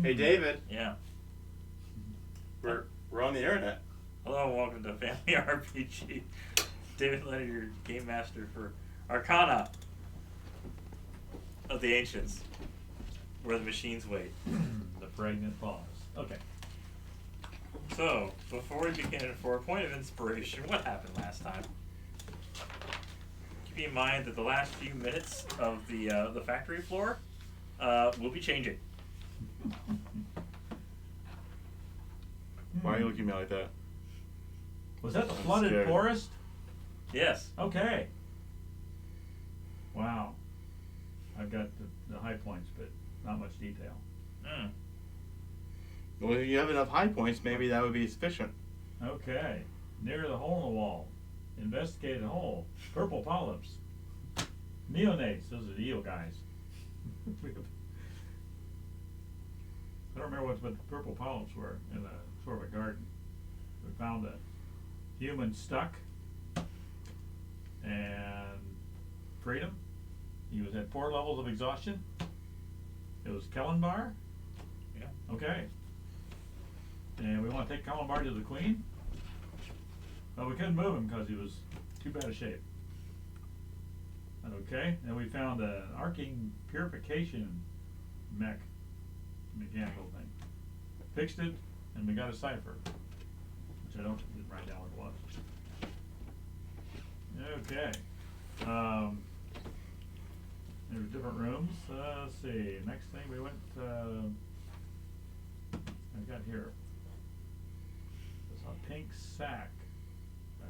Hey, David. Yeah. We're on the internet. Hello and welcome to Family RPG. David Leonard, your game master for Arcana of the Ancients, where the machines wait. The pregnant pause. Okay. So, before we begin, for a point of inspiration, what happened last time? Keep in mind that the last few minutes of the factory floor will be changing. Why are you looking at me like that? Was that the I'm flooded scared. forest? Yes. Okay. Wow. I've got the high points, but not much detail. Mm. Well, if you have enough high points, maybe that would be sufficient. Okay. Near the hole in the wall. Investigate the hole. Purple polyps. Neonates. Those are the eel guys. I don't remember what the purple polyps were in a sort of a garden. We found a human stuck and freed him. He was at 4 levels of exhaustion. It was Kellenbar. Yeah. Okay. And we want to take Kellenbar to the Queen. Well, we couldn't move him because he was too bad a shape. Okay. And we found an arcing purification mechanical thing. Fixed it, and we got a cipher, which I didn't write down what it was. Okay. There's different rooms. Let's see. Next thing we went. I got here. It's a pink sack.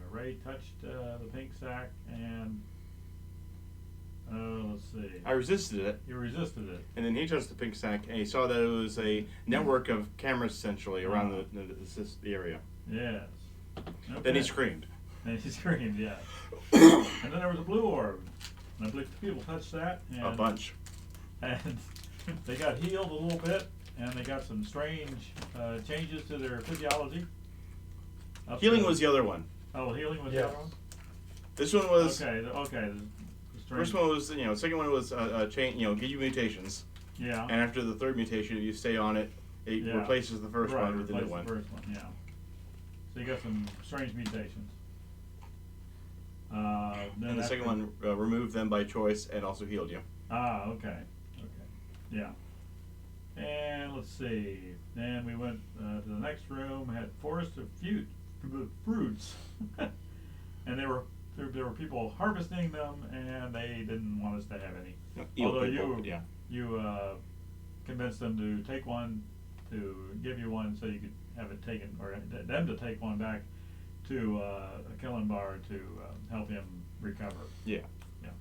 Ray touched the pink sack, and let's see. I resisted it. You resisted it. And then he touched the pink sack, and he saw that it was a network of cameras essentially around the area. Yes. Okay. Then he screamed. And he screamed, yeah. And then there was a blue orb. And I believe people touched that. And, A bunch. And they got healed a little bit, and they got some strange changes to their physiology. Healing was the other one. Oh, healing was the other one? This one was. Okay, okay. First one was, second one was change, give you mutations. Yeah. And after the third mutation, if you stay on it, it replaces the first one with the new one. The first one, yeah. So you got some strange mutations. Then And the second one removed them by choice and also healed you. Ah, okay. Okay. Yeah. And let's see. Then we went to the next room, had forest of fruits. And there were people harvesting them, and they didn't want us to have any. Although you convinced them to take one, to give you one, so you could have it taken, or them to take one back to Kellenbar to help him recover. Yeah. Yeah.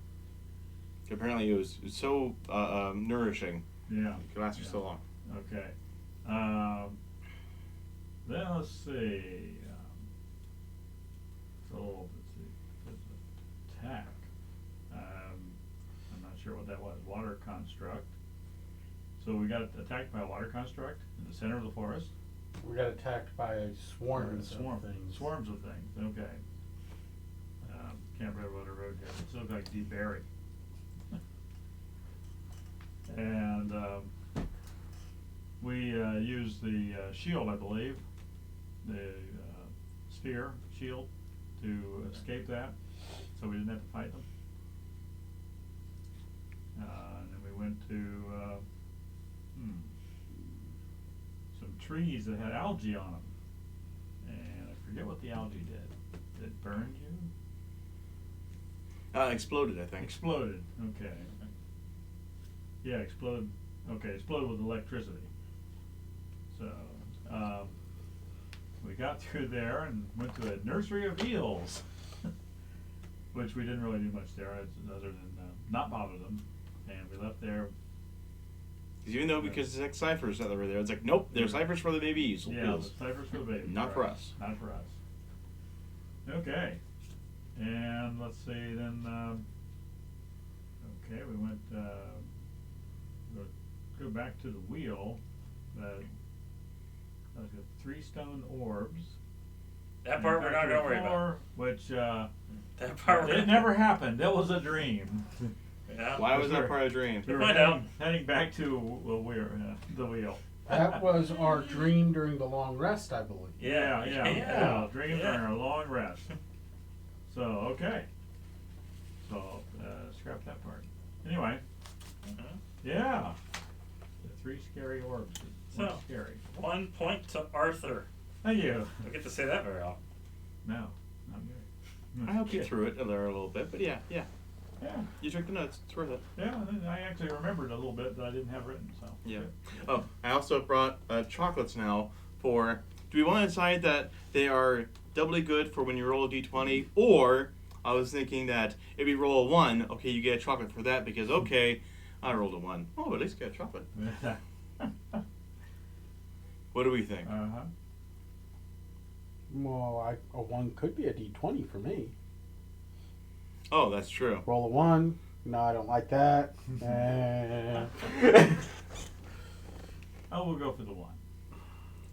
Apparently, it was so nourishing. Yeah. It could last for so long. Okay. Then let's see. So let's see. There's attack. I'm not sure what that was. Water construct. So we got attacked by a water construct in the center of the forest. We got attacked by swarms of things. Swarms of things. Okay. Can't remember what I wrote here. It looked like deep berry. And we used the shield, I believe, the sphere shield, to escape that, so we didn't have to fight them. And then we went to some trees that had algae on them, and I forget what the algae did. It burned you? Exploded, I think. Exploded. Okay. Yeah, exploded. Okay, exploded with electricity. So we got through there and went to a Nursery of Eels, which we didn't really do much there, other than not bother them. And we left there. Even though, because there's ciphers that were there, it's like, nope, there's ciphers for the babies. Yeah, the ciphers for the babies. Not for us. Not for us. Okay. And let's see, then, okay, we went, go back to the wheel. Got 3 stone orbs. That part we're not going to worry about. Which, that part it never happened. That was a dream. Yeah. Why was that part of the dream? We were heading back to the wheel. That was our dream during the long rest, I believe. Yeah. Dreams are a long rest. So, okay. So, scrap that part. Anyway, yeah. The 3 scary orbs. So, Scary. 1 point to Arthur. Thank you. I don't get to say that very often. No, not good. I hope you threw it there a little bit, but yeah. Yeah. You took the notes. It's worth it. Yeah, I actually remembered a little bit that I didn't have written, so. Yeah. Good. Oh, I also brought chocolates now for. Do we want to decide that they are doubly good for when you roll a d20, or I was thinking that if you roll a 1, okay, you get a chocolate for that because okay, I rolled a 1. Oh, at least get a chocolate. What do we think? Uh-huh. Well, a 1 could be a D20 for me. Oh, that's true. Roll a 1. No, I don't like that. Oh, we'll go for the 1.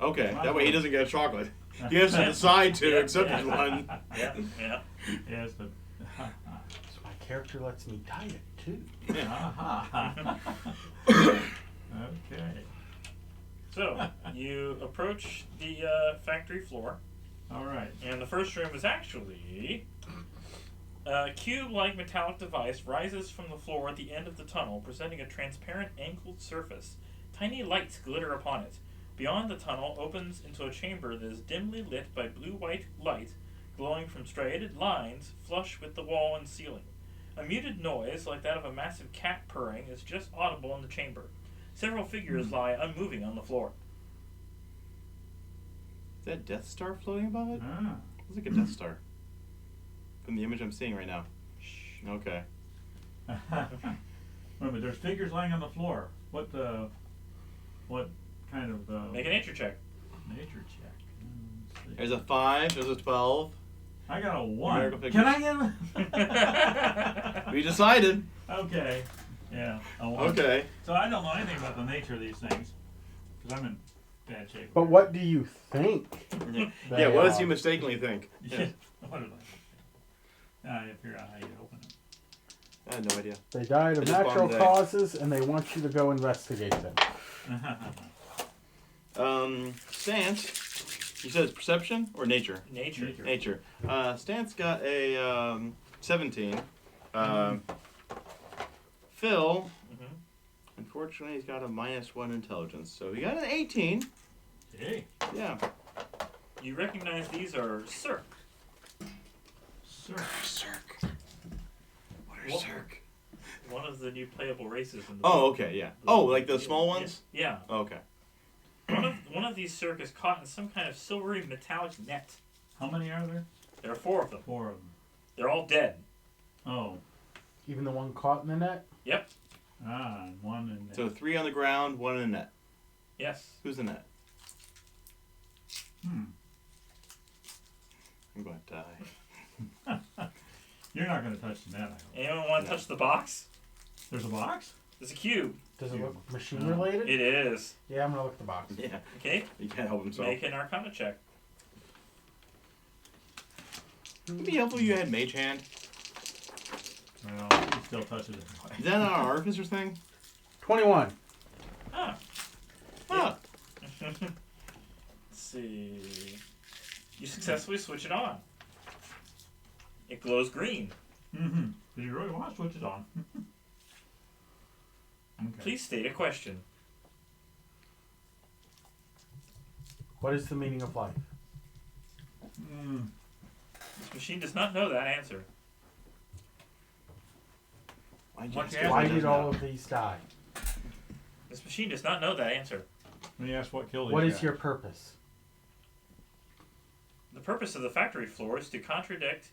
Okay, that way he doesn't get a chocolate. He has to decide to accept his 1. Yeah. Yes, but. So my character lets me tie it too. Okay. So, you approach the factory floor, All right. and the first room is actually a cube-like metallic device rises from the floor at the end of the tunnel, presenting a transparent angled surface. Tiny lights glitter upon it. Beyond the tunnel opens into a chamber that is dimly lit by blue-white light glowing from striated lines flush with the wall and ceiling. A muted noise, like that of a massive cat purring, is just audible in the chamber. Several figures lie unmoving on the floor. Is that Death Star floating above it? Ah. Looks like a Death Star. From the image I'm seeing right now. Okay. Wait a minute, there's figures lying on the floor. What kind of Make a nature check. nature check? Let's see. There's a 5, there's a 12. I got a 1. Numerical figures. Can I get We decided. Okay. Yeah. A 1. Okay. So I don't know anything about the nature of these things. Because I'm in bad shape. But what do you think? Yeah, what does you mistakenly think? Yeah. What did I figure out how you open it. I had no idea. They died of I just natural bombed today. causes, and they want you to go investigate them. Stance, you said it's perception or nature? Nature. Nature. Stance got a 17. Phil, unfortunately, he's got a -1 intelligence, so he got an 18. Hey. Yeah. You recognize these are Cirque. Cirque. What are What? Cirque? One of the new playable races in the Oh, okay, yeah. Oh, like the small ones? Yeah. Okay. One of these Cirque is caught in some kind of silvery metallic net. How many are there? There are 4 of them. 4 of them. They're all dead. Oh. Even the one caught in the net? Yep. Ah, and 1 in there. So 3 on the ground, 1 in the net. Yes. Who's in the net? Hmm. I'm going to die. You're not going to touch the net, I hope. Anyone want to touch the box? There's a box? There's a cube. Does it look machine No. related? It is. Yeah, I'm gonna look at the box. Yeah, Okay. he can't help himself. Make an Arcana check. It'd be helpful if you had Mage Hand. Well, he still touches it. Is that not an Artificer thing? 21. Ah. Ah. Let's see. You successfully switch it on. It glows green. Mm-hmm. Do you really want to switch it on? Okay. Please state a question. What is the meaning of life? Mm. This machine does not know that answer. Why did all of these die? This machine does not know that answer. When you ask what killed these What is guys. your purpose? The purpose of the factory floor is to contracting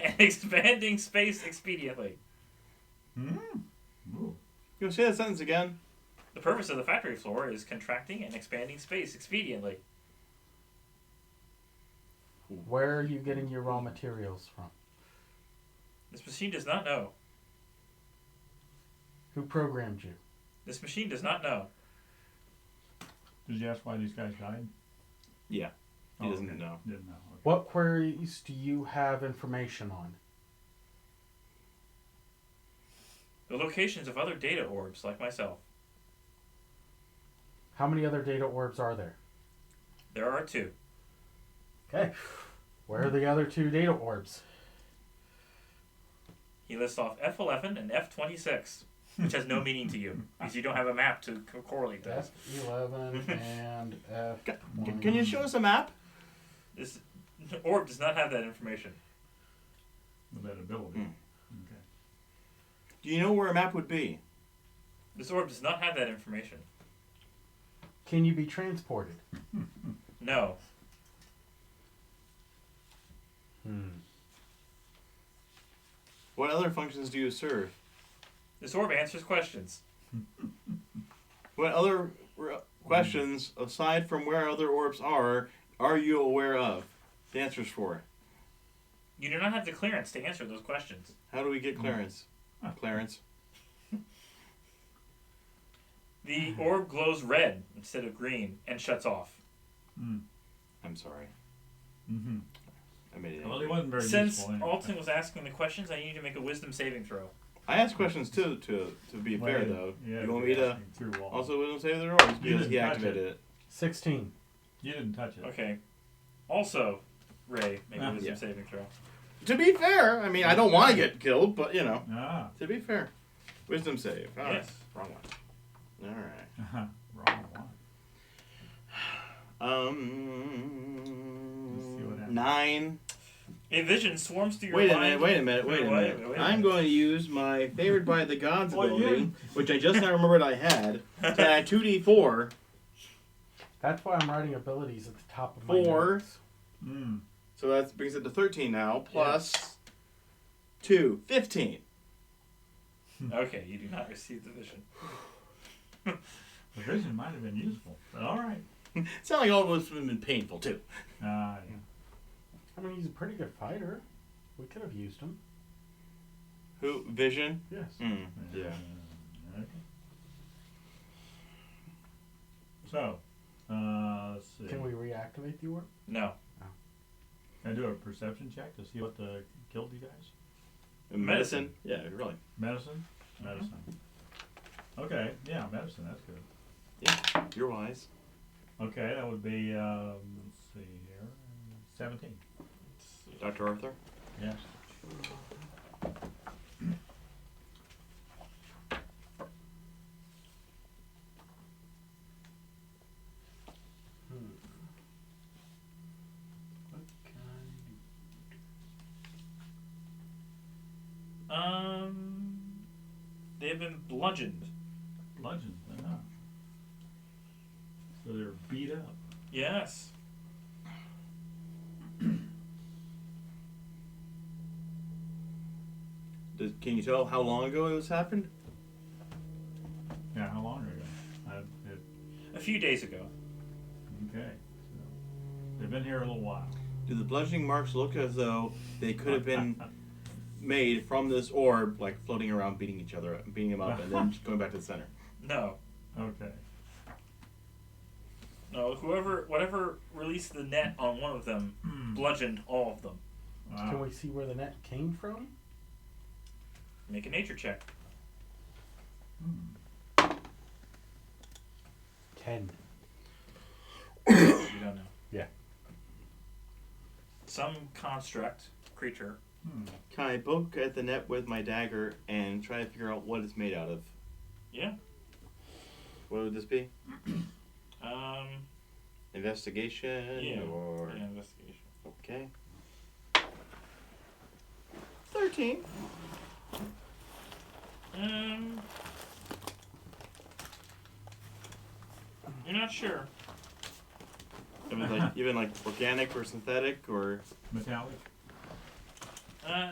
and expanding space expediently. Hmm? Ooh. You want to say that sentence again? The purpose of the factory floor is contracting and expanding space expediently. Where are you getting your raw materials from? This machine does not know. Who programmed you? This machine does not know. Did you ask why these guys died? Yeah. He Oh, doesn't okay. know. Didn't know. Okay. What queries do you have information on? The locations of other data orbs like myself. How many other data orbs are there? There are 2. Okay. Where are the other 2 data orbs? He lists off F11 and F26, which has no meaning to you because you don't have a map to correlate those. F11 and F20. Can you show us a map? This orb does not have that information. With that ability. Okay. Do you know where a map would be? This orb does not have that information. Can you be transported? No. What other functions do you serve? This orb answers questions. What other questions, aside from where other orbs are you aware of? The answers for. You do not have the clearance to answer those questions. How do we get clearance? Clarence. The orb glows red instead of green and shuts off. I'm sorry. Mm-hmm. I made it. Well, he wasn't very Since useful anyway. Alton was asking the questions, I need to make a wisdom saving throw. I asked questions too, to be fair Well, though. yeah, You want me to through walls. also wisdom save the orbs You because didn't he touch activated it. it. 16. You didn't touch it. Okay. Also, Ray, make a wisdom Yeah. saving throw. To be fair, I mean I don't want to get killed, but you know. Ah. To be fair, wisdom save. All right. Yes. Wrong one. All right. Wrong one. Let's see what happens. 9. A vision swarms through your Wait a mind. minute. Wait a minute. I'm going to use my favored by the gods Well, ability, which I just now remembered I had, to add 2d4 That's why I'm writing abilities at the top of my 4. notes. So that brings it to 13 now, plus 2, 15. Okay, you do not receive the vision. The vision might have been useful, but all right. Sound like all of us would have been painful too. Yeah. I mean, he's a pretty good fighter. We could have used him. Who? Vision? Yes. Yeah. Okay. So, let's see. Can we reactivate the orb? No. Can I do a perception check to see what killed you guys? Medicine? Yeah, really. Medicine? Medicine. Okay, yeah, medicine, that's good. Yeah, you're wise. Okay, that would be, let's see here, 17. Dr. Arthur? Yes. What can I do? They've been bludgeoned. Bludgeoned, so they're beat up. Yes. Can you tell how long ago this happened? Yeah, how long ago? A few days ago. Okay, so they've been here a little while. Do the bludgeoning marks look as though they could have been made from this orb, like floating around, beating each other, beating them up, and then going back to the center? No. Okay. No, whatever released the net on one of them bludgeoned all of them. Wow. Can we see where the net came from? Make a nature check. 10. You don't know. Yeah. Some construct, creature. Can I poke at the net with my dagger and try to figure out what it's made out of? Yeah. What would this be? Investigation Yeah. or Yeah, investigation. okay. 13. You're not sure. It was like even like organic or synthetic or Metallic?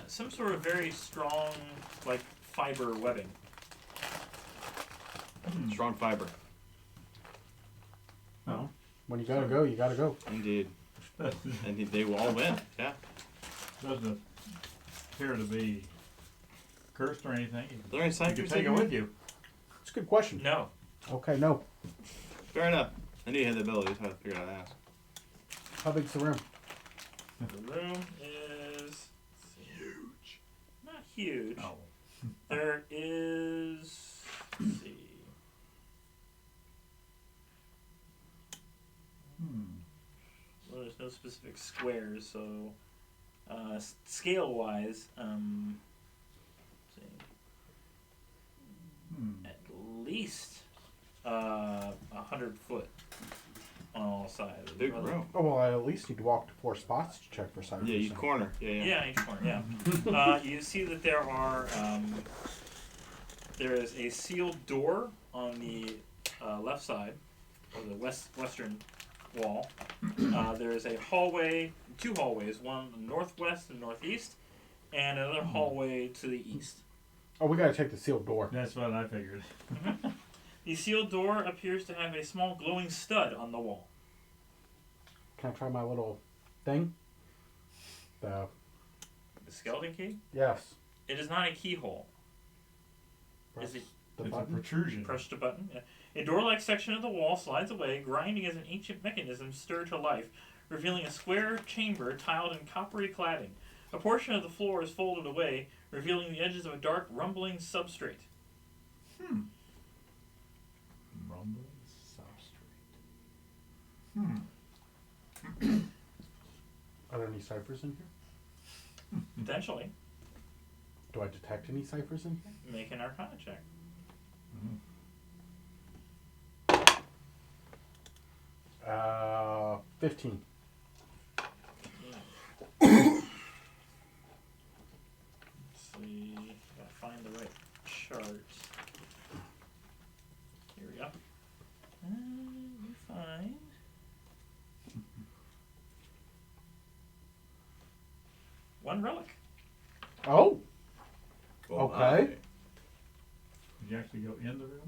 Some sort of very strong, like, fiber webbing. strong fiber. No. When you gotta go, you gotta go. Indeed. And they will all win. Yeah. Doesn't appear to be cursed or anything. Are there any You signs can you're take it taking with you. It's a good question. No. Okay, no. Fair enough. I knew you had the ability, so I figured I'd ask. How big's the room? The room is Huge. not huge. Oh. There is. Let's see. specific squares. So, scale-wise, let's see, at least 100 foot on all sides. Big room. Oh, well, I at least need to walk to 4 spots to check for ciphers. Yeah, each corner. Yeah, each corner. Yeah. You see that there are there is a sealed door on the left side, or the western wall. There is a hallway, 2 hallways, one northwest and northeast, and another hallway to the east. Oh, we gotta check the sealed door. That's what I figured. The sealed door appears to have a small glowing stud on the wall. Can I try my little thing? The skeleton key? Yes. It is not a keyhole. Press Is it the It's a button? protrusion. Press the button? Yeah. A door-like section of the wall slides away, grinding as an ancient mechanism stirred to life, revealing a square chamber tiled in coppery cladding. A portion of the floor is folded away, revealing the edges of a dark, rumbling substrate. Rumbling substrate. Are there any ciphers in here? Potentially. Do I detect any ciphers in here? Make an Arcana check. 15. Let's see. Gotta find the right chart. Here we go. You find one relic. Oh, Oh, Okay. my. Did you actually go in the room?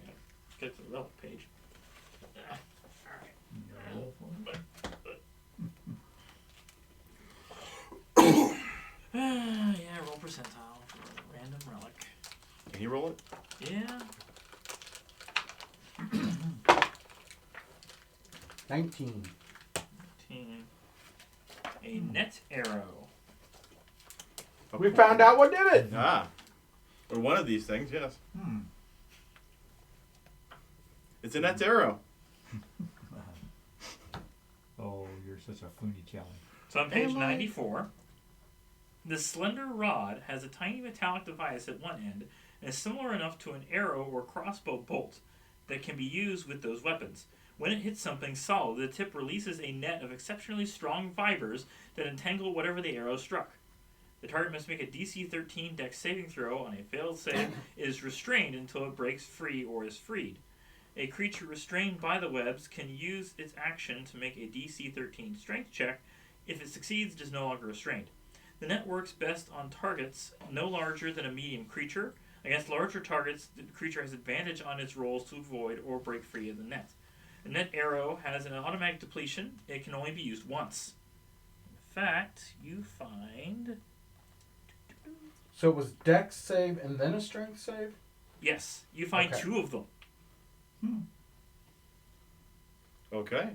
Yeah, get to the relic page. Alright. You got a roll for it? Yeah, roll percentile for a random relic. Can you roll it? Yeah. 19. 15. A net arrow. We found out what did it. Ah. Or one of these things, yes. It's a net arrow. Oh, you're such a funny challenge. So on page 94, the slender rod has a tiny metallic device at one end and is similar enough to an arrow or crossbow bolt that can be used with those weapons. When it hits something solid, the tip releases a net of exceptionally strong fibers that entangle whatever the arrow struck. The target must make a DC 13 Dex saving throw. On a failed save, it is restrained until it breaks free or is freed. A creature restrained by the webs can use its action to make a DC 13 strength check. If it succeeds, it is no longer restrained. The net works best on targets no larger than a medium creature. Against larger targets, the creature has advantage on its rolls to avoid or break free of the net. The net arrow has an automatic depletion. It can only be used once. In fact, you find... So it was Dex save and then a strength save? Yes, you find Okay. 2 of them. Okay.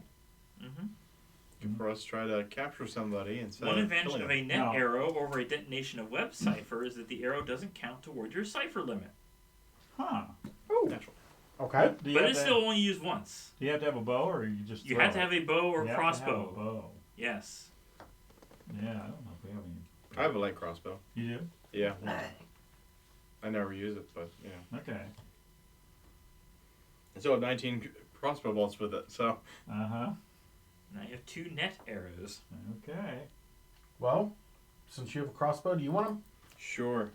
Mm-hmm. For us to try to capture somebody instead One of advantage killing of them. a net No. arrow over a detonation of web cipher is that the arrow doesn't count toward your cipher limit. Huh. Oh, Natural. okay. Do you But have it's to- still only used once. Do you have to have a bow, or you just You throw have to it? have a bow or You have to have a crossbow. bow. Yes. Yeah, I don't know if we have any. I have a light crossbow. You do? Yeah. I never use it, but you know. Okay. I still have 19 crossbow bolts with it, so. Uh-huh. Now you have 2 net arrows. Okay. Well, since you have a crossbow, do you want them? Sure.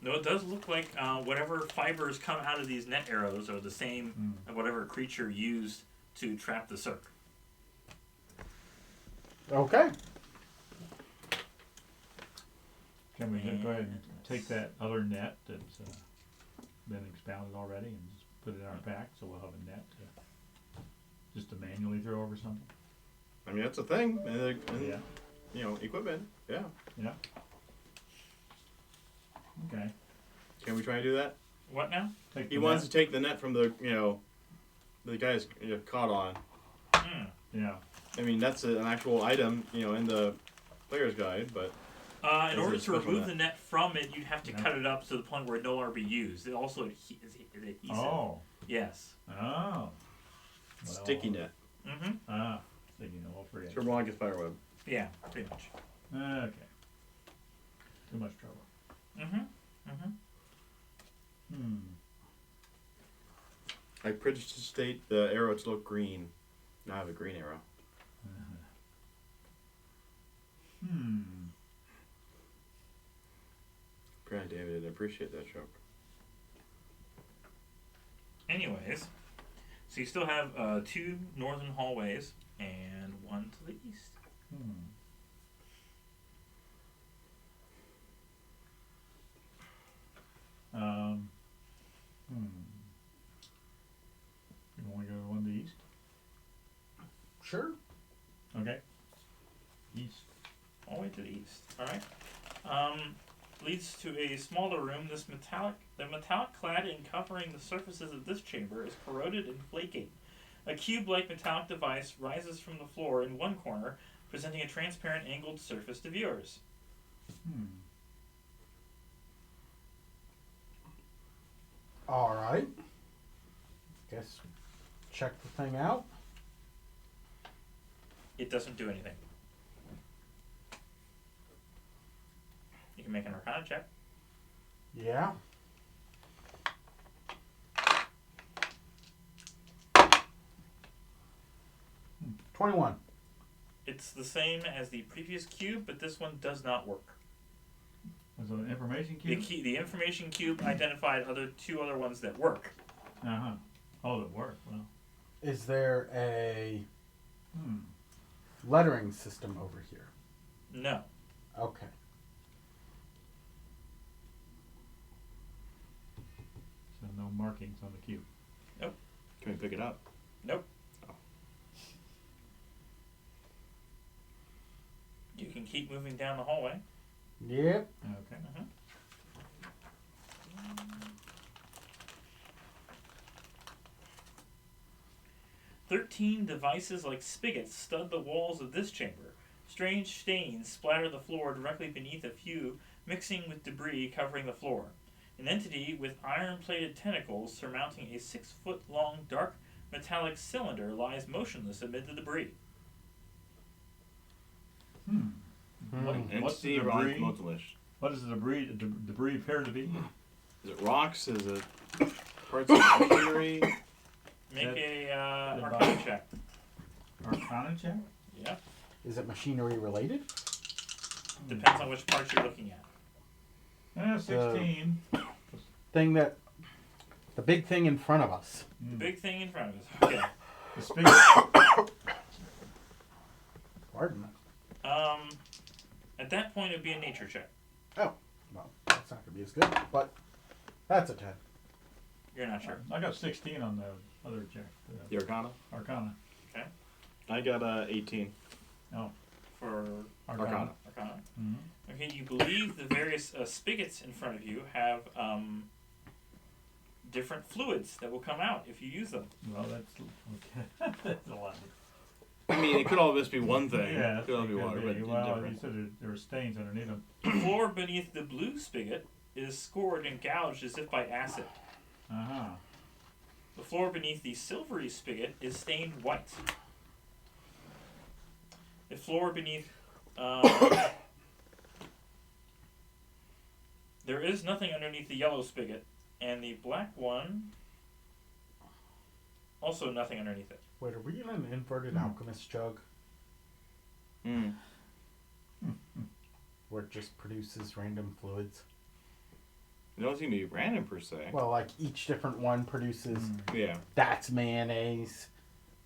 No, it does look like whatever fibers come out of these net arrows are the same as whatever creature used to trap the circ. Okay. Can we go ahead and And take that other net that's been expounded already and just put it in our pack so we'll have a net just to manually throw over something? I mean, that's a thing. And, Yeah. You know, equipment. Yeah. Yeah. Okay. Can we try and do that? What now? Take He the wants net. to take the net from the, you know, the guy's caught on. Yeah. I mean, that's an actual item, you know, in the player's guide, but In Is order it a to special remove net? the net from it, you'd have to Yeah. cut it up to the point where it no longer be used. It also is adhesive. Oh. Yes. Oh. Well, Sticky net. Mm-hmm. Ah, sticky net. We'll forget. Thermologous spiderweb. Yeah, pretty much. Okay. Too much trouble. Mm-hmm. Mm-hmm. I prejudiced to state the arrow to look green. Now I have a green arrow. Grand David, I appreciate that joke. Anyways, so you still have 2 northern hallways and 1 to the east. You want to go one to the east? Sure. Okay. East. All the way to the east. Alright. Leads to a smaller room. The metallic clad in covering the surfaces of this chamber is corroded and flaking. A cube-like metallic device rises from the floor in one corner, presenting a transparent angled surface to viewers. Alright. Guess check the thing out. It doesn't do anything. You can make an Arcana check. Yeah. Hmm. 21. It's the same as the previous cube, but this one does not work. Was it an information cube? The information cube identified 2 other ones that work. Uh-huh. Oh, that work. Well. Is there a lettering system over here? No. Okay. So no markings on the cube. Nope. Can we pick it up? Nope. Oh. You can keep moving down the hallway. Yep. Okay. 13 devices like spigots stud the walls of this chamber. Strange stains splatter the floor directly beneath a few, mixing with debris covering the floor. An entity with iron-plated tentacles surmounting a 6-foot-long dark metallic cylinder lies motionless amid the debris. What's the Entity debris? Ron Motulish. What does the debris appear to be? Is it rocks? Is it parts of machinery? Make a Arcana check. Arcana check? Yeah. Is it machinery related? Depends on which part you're looking at. 16. The big thing in front of us. The big thing in front of us. Okay. The spigot. Pardon me. At that point, it would be a nature check. Oh, well, that's not going to be as good, but that's a 10. You're not sure. I got 16 on the other check. The Arcana? Arcana. Okay. I got 18. Oh. For Arcana. Arcana. Mm-hmm. Okay, you believe the various spigots in front of you have different fluids that will come out if you use them. Well, that's okay. That's a lot. I mean, it could all just be one thing. Yeah, it could all be water, but well, different. you said there were stains underneath them. The floor beneath the blue spigot is scored and gouged as if by acid. Uh-huh. The floor beneath the silvery spigot is stained white. The floor beneath... there is nothing underneath the yellow spigot, and the black one... also nothing underneath it. Wait, are we in an inverted alchemist jug? Where it just produces random fluids? It doesn't seem to be random per se. Well, like each different one produces, Yeah. that's mayonnaise,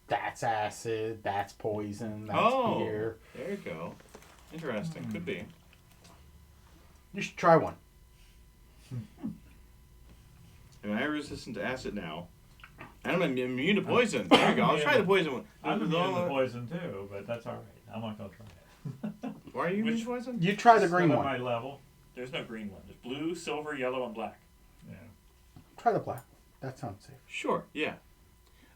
that's acid, that's poison, that's beer. There you go. Interesting. Could be. You should try one. And I'm resistant to acid now. And I'm immune to poison. There you go. I'll try the poison one. I'm immune to poison too, but that's all right. I'm not going to try it. Why are you immune to poison? You try the green Still at one. my level. There's no green one. There's blue, silver, yellow, and black. Yeah. Try the black. That sounds safe. Sure. Yeah.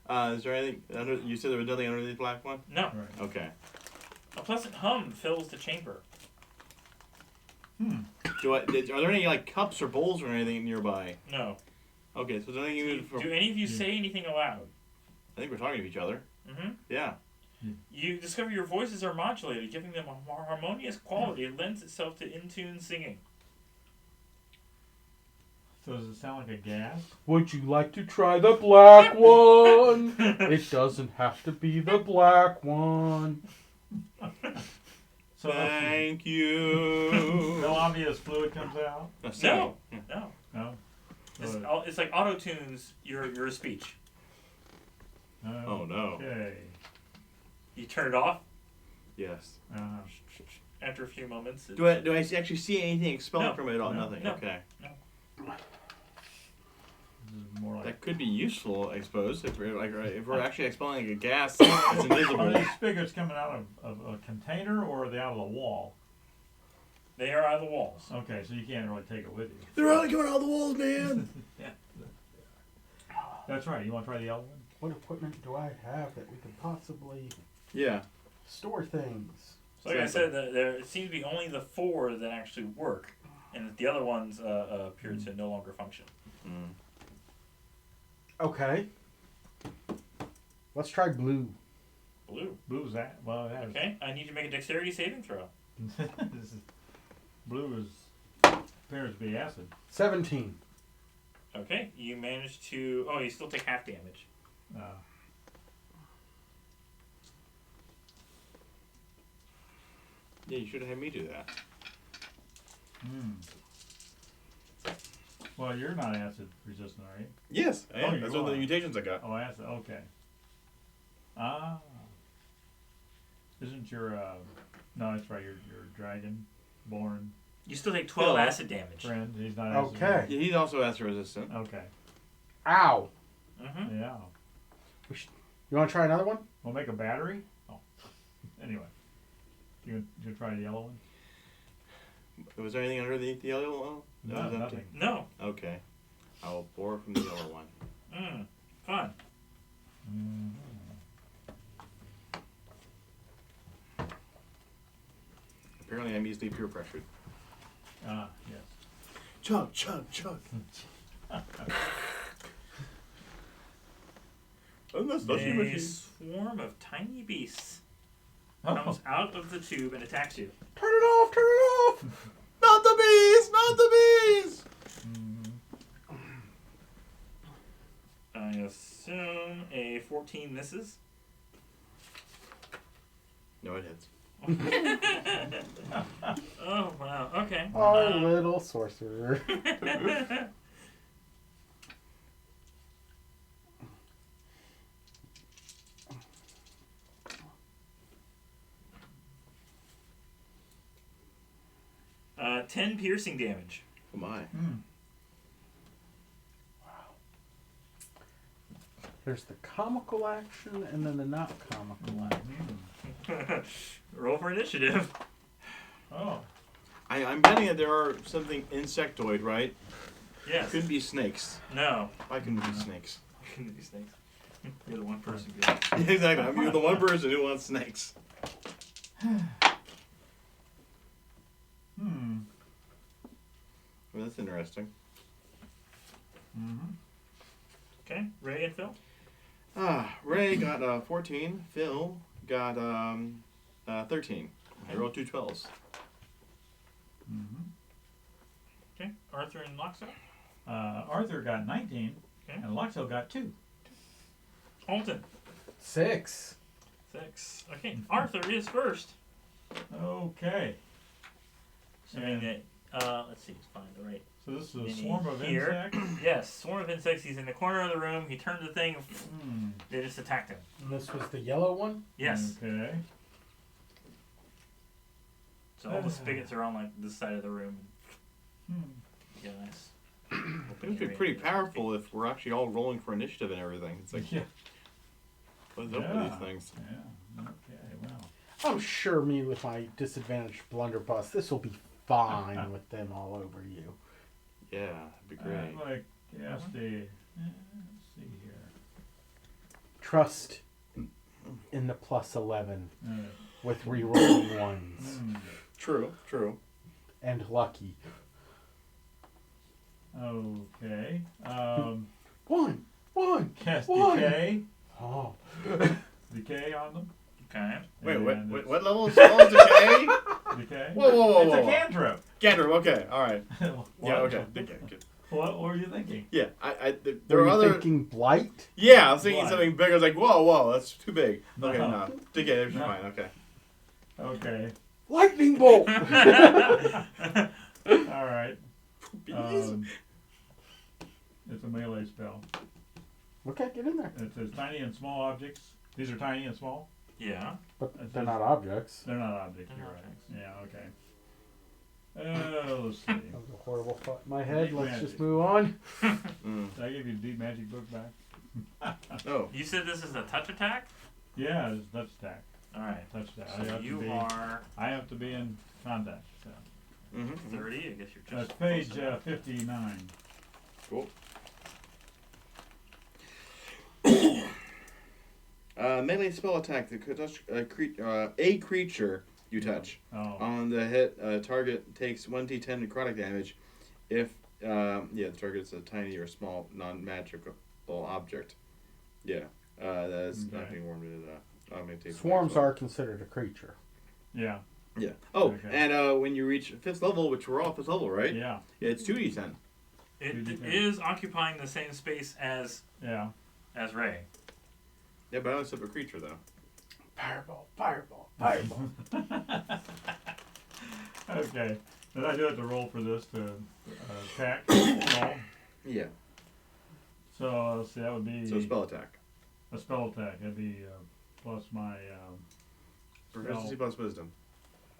Is there anything under? You said there was nothing under the black one. No. Right. Okay. A pleasant hum fills the chamber. Are there any like cups or bowls or anything nearby? No. Okay, so then you Do any of you say anything aloud? I think we're talking to each other. Mm-hmm. Yeah. You discover your voices are modulated, giving them a more harmonious quality. It lends itself to in-tune singing. So does it sound like a gas? Would you like to try the black one? It doesn't have to be the black one. So Thank you. no obvious fluid comes out? No. Yeah. No. No? It's like auto-tunes your speech. Oh, no. Okay. You turn it off Yes. after a few moments. Do I actually see anything expelling No. from it at all? No. Nothing. No. Okay. This is more like... That could be useful, I suppose, if we're actually expelling a gas that's invisible. Are these spigots coming out of a container, or are they out of the wall? They are out of the walls. Okay, so you can't really take it with you. They're really coming out of the walls, man. That's right. You want to try the other one? What equipment do I have that we could possibly Yeah. store things? So like I said, there seems to be only the 4 that actually work, and the other ones appear to no longer function. Mm. Okay. Let's try blue. Blue. Blue's that. Well, that Okay, I need you to make a dexterity saving throw. this is, blue appears to be acid. 17. Okay, you managed to... Oh, you still take half damage. Yeah, you should have had me do that. Well, you're not acid resistant, are you? Yes, I am. you That's one of the are. mutations I got. Oh, acid. Okay. Ah. Isn't your no, that's right. Your dragon-born You still take 12 Phil. acid damage. friend. He's not acid. Okay. Yeah, he's also acid resistant. Okay. Ow. Mm-hmm. Yeah. You want to try another one? We'll make a battery. Oh. Anyway, you try the yellow one? Was there anything underneath the yellow one? No, That was empty? nothing. No. Okay. I will bore from the yellow one. Fun. Apparently I'm easily peer pressured. Ah, yes. Chug, chug, chug. Oh, that's not you, A machine. swarm of tiny beasts Oh. comes out of the tube and attacks you. Turn it off! Turn it off! Not the bees! Not the bees! I assume a 14 misses. No, it hits. Oh, wow. Okay. Our little sorcerer. 10 piercing damage. Oh my. There's the comical action and then the not comical action. Roll for initiative. Oh. I'm betting that there are something insectoid, right? Yes. Couldn't be snakes. No. Why couldn't it be snakes? Couldn't be snakes. You're the one person good. Yeah, exactly. You're the one person who wants snakes. Well, that's interesting. Okay. Ray and Phil? Ray got 14. Phil got 13. I rolled 2 12s. Okay. Arthur and Loxo? Arthur got 19, Okay. and Luxo got 2. Alton? 6. 6. Okay. Arthur is first. Okay. Assuming that, let's see, let's find the right. So this is a Mini swarm of here. insects. Yes, swarm of insects. He's in the corner of the room. He turned the thing. They just attacked him. And this was the yellow one? Yes. Okay. So all the spigots are on like this side of the room. Yeah, nice. It would be pretty powerful if we're actually all rolling for initiative and everything. It's like, Yeah. what's up with these things? Yeah. Okay. Well. I'm sure me with my disadvantaged blunderbuss, this will be fine with them all over you. Yeah, that'd be great. I'm gonna cast a. Let's see here. Trust in the plus 11 with rerolling ones. True, true. And lucky. Okay. One. Cast One. decay. Oh. Decay on them. Okay. Wait, And what level is spell decay? Decay. Whoa. It's a cantrip. Cantrip, okay, alright. What? Yeah, okay. Decay, good. What were you thinking? Yeah, there Were are you other. thinking blight? Yeah, I was thinking Blight. something big. I was like, whoa, that's too big. Okay, No. no. Decay, that's No. fine, okay. Okay. Lightning bolt. All right. Bees? It's a melee spell. Okay, get in there. It says tiny and small objects. These are tiny and small. Yeah. But It they're says- not objects. They're not objects. They're You're not right. objects. Yeah. Okay. Let's see. That was a horrible thought in my head. Deep Let's magic. just move on. Mm. Did I give you the deep magic book back? Oh, You said this is a touch attack? Yeah, it's touch attack. Alright. Touch attack. So you are I have to be in contact. So. 30. I guess you're That's just. page close enough. 59. Cool. Melee spell attack that could touch a creature you touch. Oh. On the hit, target takes 1d10 necrotic damage if the target's a tiny or small non-magical object. Yeah, that's Okay. not being warmed in. Swarms are considered a creature. Yeah. Yeah. Oh, Okay. and when you reach 5th level, which we're all 5th level, right? Yeah. It's 2d10. It 2d10. is occupying the same space as Yeah. Ray. Yeah, but I only a creature though. Fireball, fireball, fireball. Okay. Then I do have to roll for this to attack. Roll. Yeah. So let's see, that would be So spell attack. a spell attack. That'd be plus my Proficiency plus wisdom.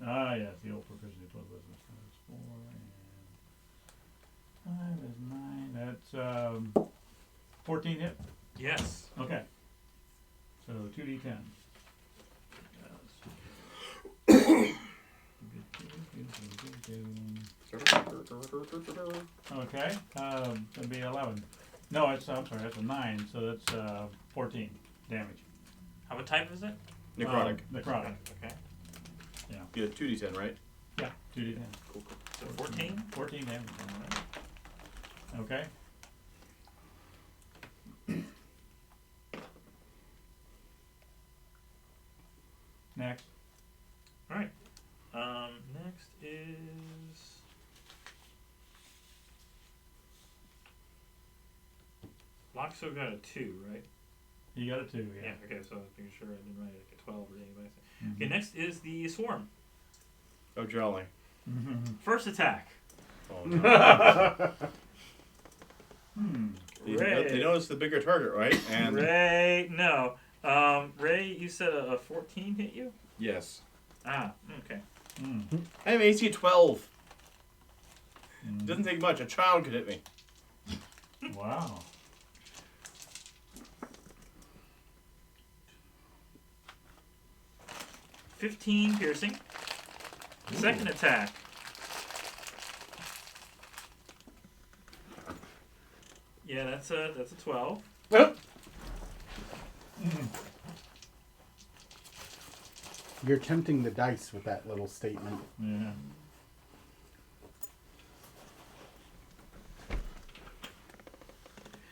yes, the old proficiency plus wisdom. So that's 4 and 5 is 9. That's 14 hit. Yes. Okay. So 2d10. Okay. That'd be 11. No, I'm sorry. That's a 9. So that's 14 damage. How what type is it? Necrotic. Necrotic. Okay. You get 2d10, right? Yeah. 2d10. Cool. So 14. 14 damage. Okay. Next. Alright. Next is. Loxo got a 2, right? You got a 2, Yeah, yeah. okay, so I was making sure I didn't write like a 12 or anybody. Mhm. Okay, next is the Swarm. Oh, jolly. First attack. Oh, no. They notice the bigger target, right? And Ray, no. Ray, you said a 14 hit you? yes. Ah, okay. Mm. I have AC 12. Mm. Doesn't take much. A child could hit me. Wow. $15 piercing. Second attack. Yeah, that's a 12. You're tempting the dice with that little statement. Yeah.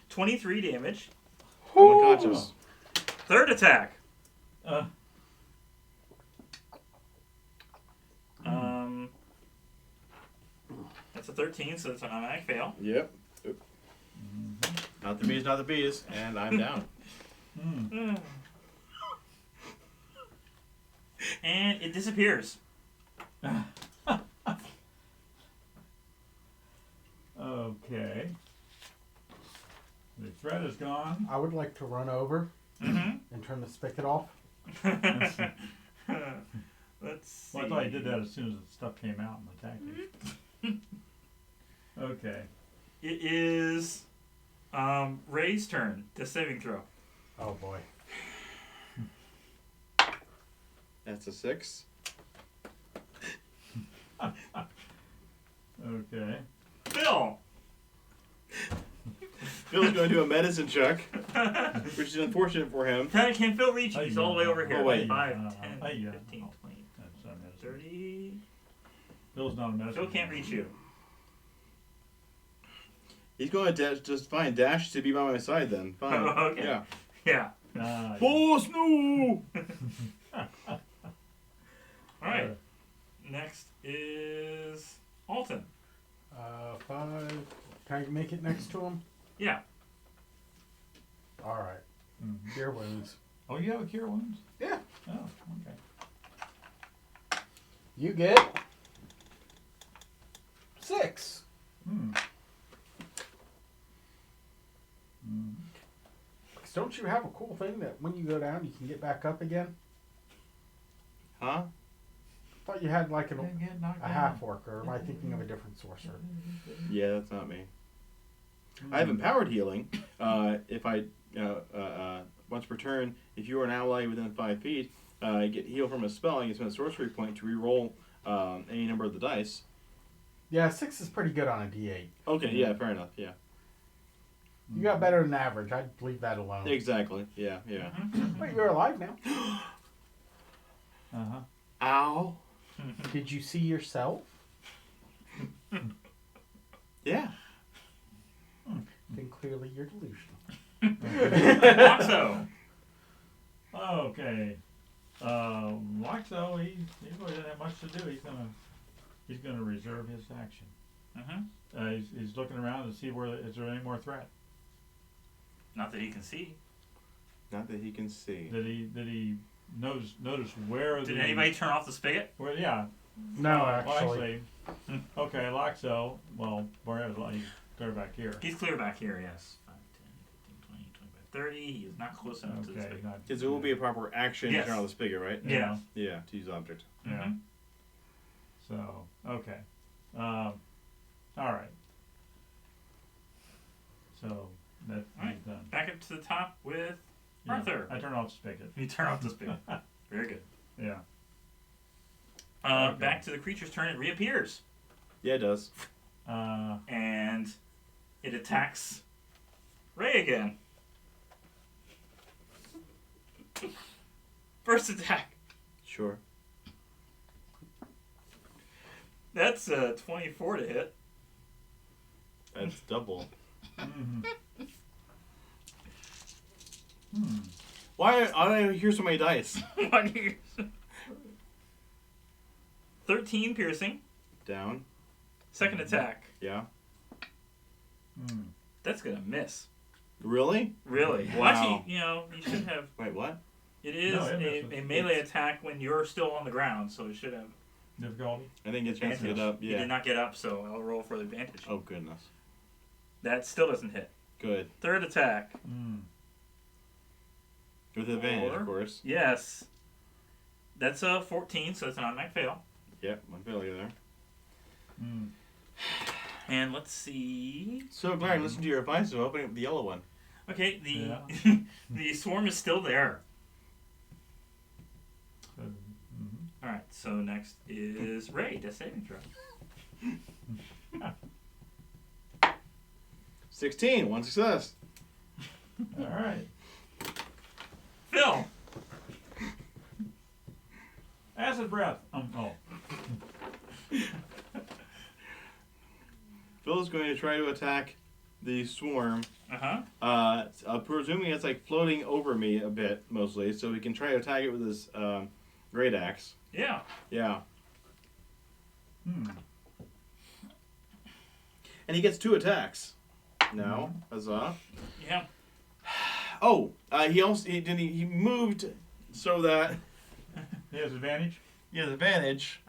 $23 damage. I'm unconscious. Third attack. That's a 13, so it's an automatic fail. Yep. Oop. Not the bees, not the bees, and I'm down. And it disappears. Okay. The threat is gone. I would like to run over Mm-hmm. and turn the spigot off. Let's see. Well, I thought he did that as soon as the stuff came out and attacked you. Okay. It is Ray's turn. The saving throw. Oh boy. That's a 6. Okay. Phil. Phil's going to do a medicine check, which is unfortunate for him. Can Phil reach you? He's all the way over here. Oh, wait. 5, Uh, 10, yeah. 15, 20, That's not medicine. 30. Bill's not a medicine. Phil can't reach you. He's going to just find Dash to be by my side then. Fine. Oh, okay. Yeah. Yeah. Boss, no! Alright. Next is Alton. 5. Can I make it next to him? Yeah. All right. Mhm. Cure wounds. Oh, you have a cure wounds? Yeah. Oh, okay. You get 6. Hmm. Hmm. 'Cause don't you have a cool thing that when you go down, you can get back up again? Huh? I thought you had like Didn't get knocked a down. half orc, or am I thinking of a different sorcerer? Yeah, that's not me. I have empowered healing. If I once per turn, if you are an ally within 5 feet, get heal from a spell. You can spend a sorcery point to re-roll any number of the dice. Yeah, 6 is pretty good on a D8. Okay, yeah, fair enough. Yeah, You got better than average. I'd leave that alone. exactly. Yeah, yeah. But you're alive now. Uh-huh. Ow. Did you see yourself? Yeah. Then clearly you're delusional. Loxo. Okay. Loxo, he really doesn't have much to do. He's gonna reserve his action. He's looking around to see is there any more threat. Not that he can see. Not that he can see. Did he notice where? Did anybody turn off the spigot? Well, yeah. No, Well, actually. okay, Loxo. Well, whereas he's clear back here. He's clear back here, yes. 5, 10, 15, 20, 25, 30. He is not close enough to the Okay, spigot. not. Because it will be a proper action Yes. to turn on the spigot, right? Yeah. Yeah, to use object. Yeah. Mhm. So okay. All right. So that Alright. he's done. Back up to the top with Yeah, Arthur. I turn off the spigot. You turn off the spigot. Very good. Yeah. Okay. Back to the creature's turn. It reappears. Yeah, it does. And it attacks Ray again. First attack. Sure. That's 24 to hit. That's double. Mm-hmm. Why do I hear so many dice? 13 piercing. Down. Second attack. Yeah. That's gonna miss. Really? Really? Well, Wow. actually, you should have. Wait, what? It is No, it misses. a melee attack when you're still on the ground, so it should have Difficulty. I didn't get a chance to advantage. get up. You Yeah. did not get up, so I'll roll for the advantage. Oh, goodness. That still doesn't hit. Good. Third attack. With advantage, 4. of course. Yes. That's a 14, so that's an automatic fail. Yep, one failure there. And let's see. So glad I listened to your advice of opening up the yellow one. Okay, the Yeah. the swarm is still there. Mm-hmm. All right, so next is Ray. Death saving throw. 16, one success. All right. Phil. Acid breath. Oh. Phil's going to try to attack the swarm. Presuming it's like floating over me a bit, mostly, so he can try to attack it with his great axe. Yeah. Yeah. And he gets 2 attacks. Now, huzzah. Yeah. Oh, he moved so that He has advantage. he has advantage.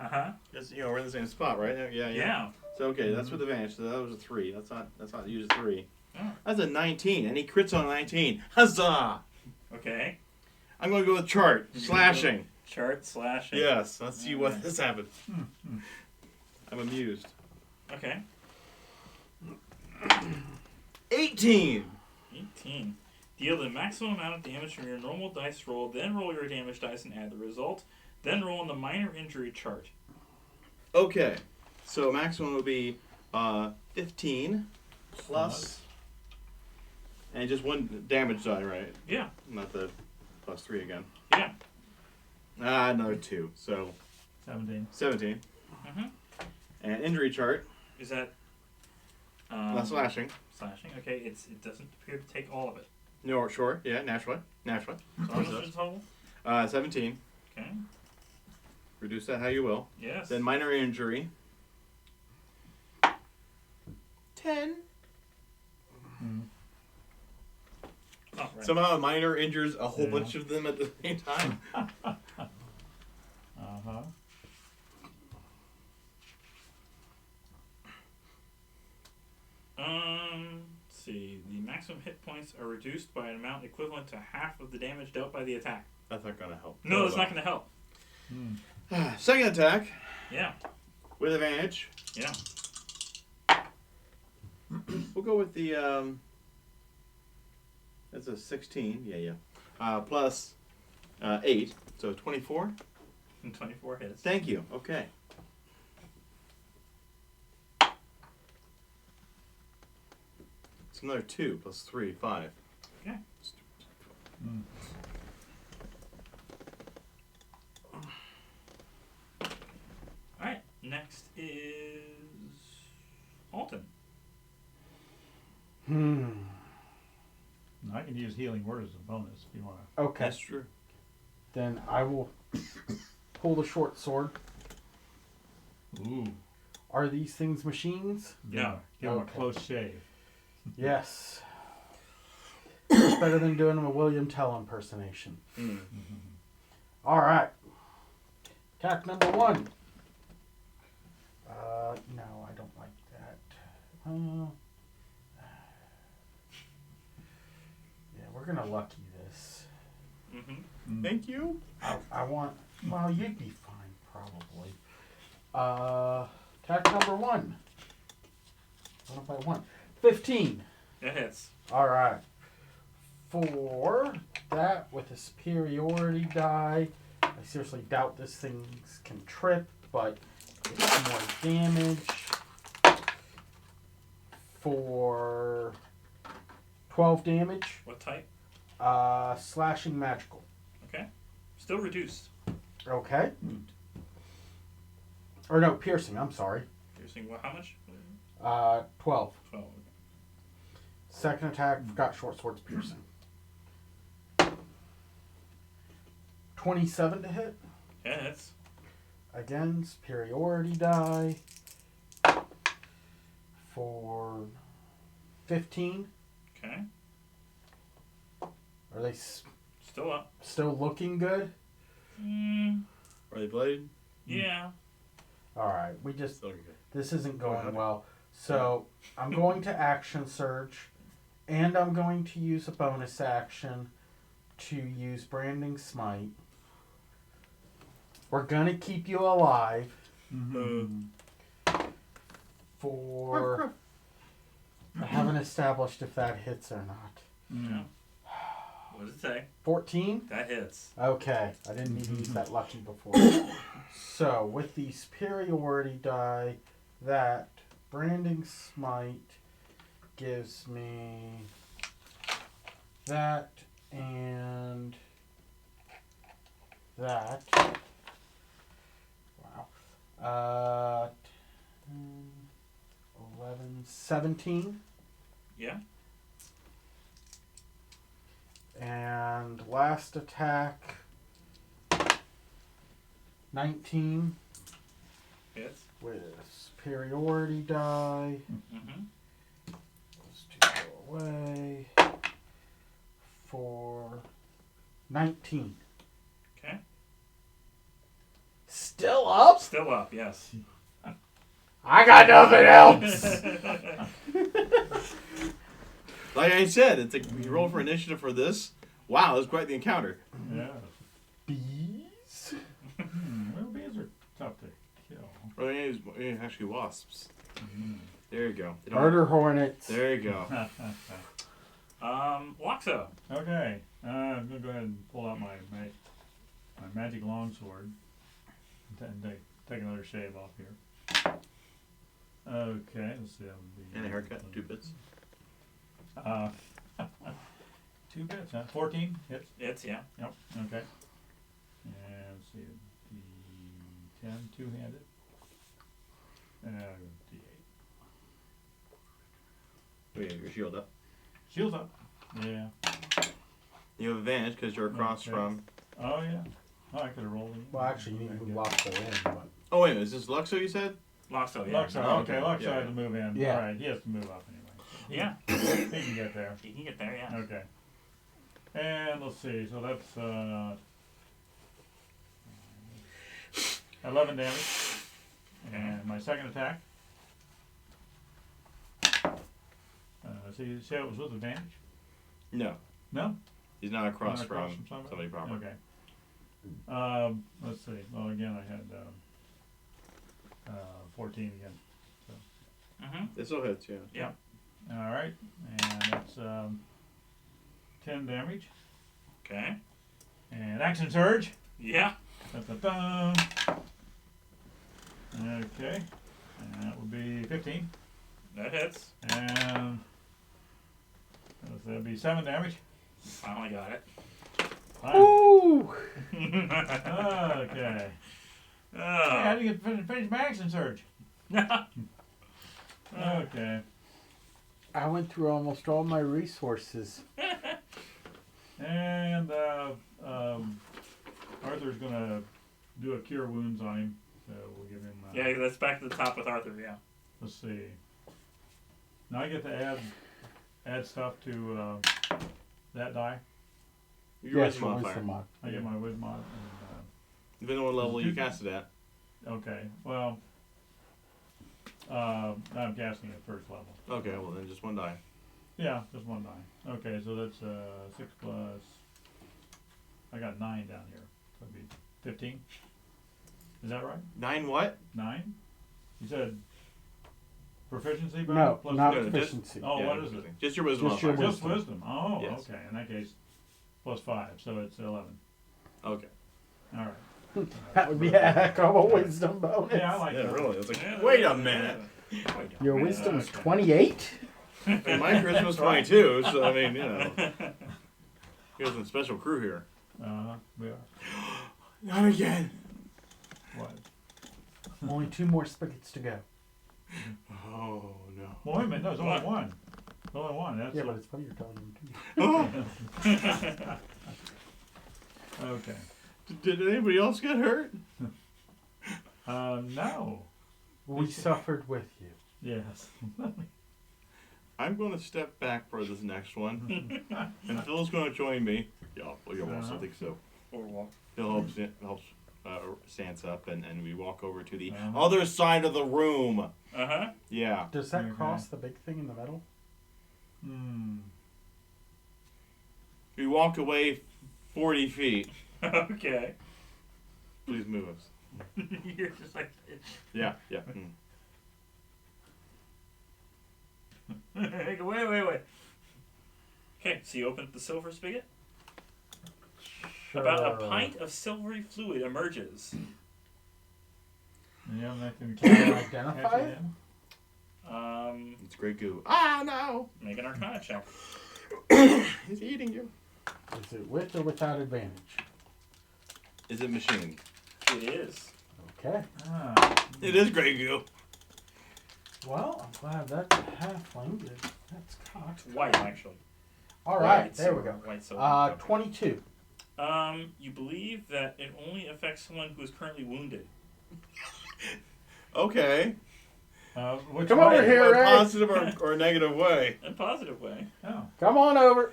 Yes, We're in the same spot, right? Yeah. Yeah. So okay, that's with advantage. So that was a 3. That's not usually 3. Oh. That's a 19, and he crits on a 19. Huzzah! Okay. I'm going to go with chart slashing. Chart slashing. Yes, let's see what Alright. this happened. I'm amused. Okay. 18. 18. Deal the maximum amount of damage from your normal dice roll, then roll your damage dice and add the result. Then roll on the minor injury chart. Okay, so maximum would be 15 plus, and just 1 damage die, right? Yeah. Not the plus 3 again. Yeah. Another 2, so 17. 17. And injury chart. Is that... Less slashing. slashing. Okay, it doesn't appear to take all of it. No, sure. Yeah, naturally. So how much is the total? 17. Okay. Reduce that how you will. Yes. Then minor injury. 10. Oh, right. Somehow minor injures a whole bunch of them at the same time. Uh-huh. Let's see. The maximum hit points are reduced by an amount equivalent to half of the damage dealt by the attack. That's not going to help. No, that's not going to help. Second attack. Yeah. With advantage. Yeah. We'll go with the, that's a 16. Yeah. Plus 8. So 24. And 24 hits. Thank you. Okay. It's another 2 plus 3, 5. Okay. Alright, next is Alton. I can use healing word as a bonus if you want to. Okay. That's true. Then I will pull the short sword. Ooh. Are these things machines? No. Give him Okay. a close shave. Yes. It's better than doing a William Tell impersonation. All right. Attack number 1. No, I don't like that. Yeah, we're gonna lucky this. Thank you. I want. Well, you'd be fine probably. Attack number 1. What if I want? 15. It hits. All right. For that, with a superiority die, I seriously doubt this thing can trip, but it's more damage. For 12 damage, What type? slashing magical. Okay. Still reduced. Okay. Or no, piercing, I'm sorry. Piercing, what, how much? 12. 12. Okay. Second attack, forgot short sword's piercing. 27 to hit. Yeah, it hits. Again, superiority die. For 15. Okay. Are they Still up. still looking good? Are they bloodied? Yeah. Alright, we just... Still good. This isn't going well. So, I'm going to action surge. And I'm going to use a bonus action to use Branding Smite. We're going to keep you alive for... I haven't established if that hits or not. Yeah. What does it say? 14? That hits. Okay, I didn't need to use that lucky before. So, with the superiority die, that Branding Smite gives me that and that. Wow. 10, 11, 17. Yeah. And last attack, 19 Hits. with superiority die. Mm-hmm. Those two go away. For 19. Okay. Still up? Still up, yes. I got nothing else. Like I said, it's like you roll for initiative for this. Wow, that's quite the encounter. Yeah. Bees? Well, bees are tough to kill. Or actually wasps. There you go. They don't- Murder hornets. There you go. Loxo. Okay. I'm going to go ahead and pull out my magic longsword and take another shave off here. Okay, let's see. That would be, And a haircut, 2 bits. 2 bits, huh? 14 hits. Hits, yeah. Yep. Okay. And let's see. D10, 2-handed. D8. Wait, your shield up. Shield's up. Yeah. You have advantage because you're across Okay. from. Oh, yeah. Oh, I could have rolled it. Well, actually, you need to move Luxo in, but Oh wait, is this Luxo you said? Luxo, yeah. Luxo, okay, Luxo Yeah. had to move in. Yeah. Alright, he has to move up anyway. So Yeah. he can get there. You can get there, yeah. Okay. And let's see, so that's 11 damage. And my second attack. See how it was with advantage? No, No? he's not across, Not across from from somebody proper. Okay. Let's see. Well, again, I had 14 again. Mm-hmm. It still hits, yeah. Alright, and that's 10 damage. Okay. And action surge. Yeah. Da-da-da. Okay, and that would be 15. That hits. And that'd be 7 damage. Finally got it. Fine. Ooh! Okay. Hey, how Oh. do you finish my action surge? Okay. I went through almost all my resources. And Arthur's gonna do a cure wounds on him, so we'll give him. Yeah, that's back to the top with Arthur, yeah. Let's see. Now I get to add stuff to that die. Your Yes, wisdom modifier. wisdom mod. I get my whiz mod. Depending on what level you cast it at. Okay. Well, I'm casting at first level. Okay, well then just one die. Yeah, just one die. Okay, so that's 6 plus. I got 9 down here. So it'd be 15. Is that right? 9 what? 9? You said proficiency No, bonus plus not no, just- proficiency. Oh, Yeah, what is it? Just your wisdom Just your modifier. Just wisdom. Oh, Yes. okay. In that case, plus 5, so it's 11. Okay. All right. That would be a heck of a wisdom bonus. Yeah, I like Yeah, that. really. It's like, Yeah, wait a minute. Your Yeah, wisdom's okay. 28? And my charisma was 22, so I mean, you know. Here's a special crew here. We are. Not again. What? Only 2 more spigots to go. Oh no. Well, wait a minute. No, it's only one. It's only one. That's Yeah, but it's funny you're telling them too. Oh. okay. Did anybody else get hurt? No. We suffered with you. Yes. I'm going to step back for this next one, and Phil's going to join me. Yeah, well, you also think so. Or walk. Phil helps stands up, and we walk over to the Uh-huh. other side of the room. Uh-huh. Yeah. Does that Okay. cross the big thing in the middle? We walk away 40 feet. Okay. Please move us. You're just like Yeah, yeah. wait. Okay, so you open the silver spigot. About a pint of silvery fluid emerges. Yeah, that can Can you catch identify it it? in. It's great goo. Ah, no! Make an Arcana check. He's eating you. Is it with or without advantage? Is it machined? It is. Okay. Ah. It is great goo. Well, I'm glad that's a halfling. That's cocked. White, actually. All right, White there we silver, go. White silver. 22. You believe that it only affects someone who is currently wounded. Okay. Which Come way? over here, In a Ray. positive or negative way. In a positive way. Oh. Come on over.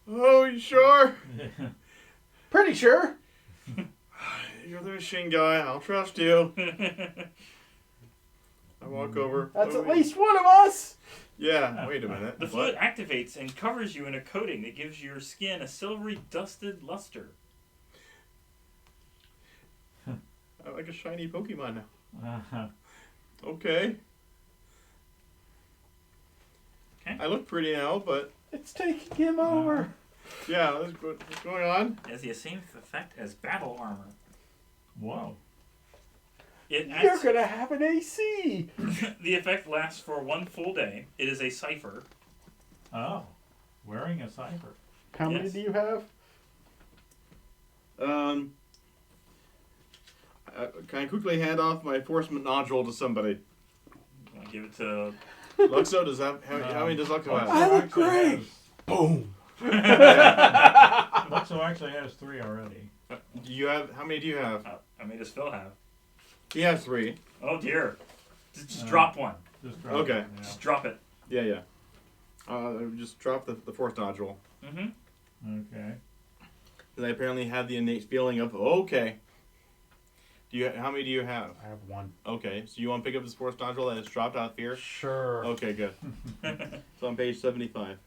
Oh, you sure? Pretty sure. You're the machine guy. I'll trust you. I walk over. That's Oh, at least one of us. Yeah, wait a minute. The fluid activates and covers you in a coating that gives your skin a silvery, dusted luster. I like a shiny Pokemon now. Uh-huh. Okay. Okay. I look pretty now, but It's taking him over. yeah, what's going on? It has the same effect as battle armor. Whoa. It You're acts, going to have an AC. the effect lasts for 1 full day. It is a cipher. Oh. Wearing a cipher. How many Yes. do you have? Can I quickly hand off my enforcement nodule to somebody? I'll give it to Luxo does that. How many does Luxo have? I look actually great. has- Boom. Luxo actually has 3 already. Do you have? How many do you have? I made us Phil have. He has 3. Oh dear. Just drop one. Just drop Okay. it, yeah. Just drop it. Yeah. Just drop the fourth nodule. Mm-hmm. Okay. Because I apparently have the innate feeling of okay. How many do you have? I have 1. Okay, so you want to pick up this fourth nodule that is dropped out of fear? Sure. Okay, good. So on page 75.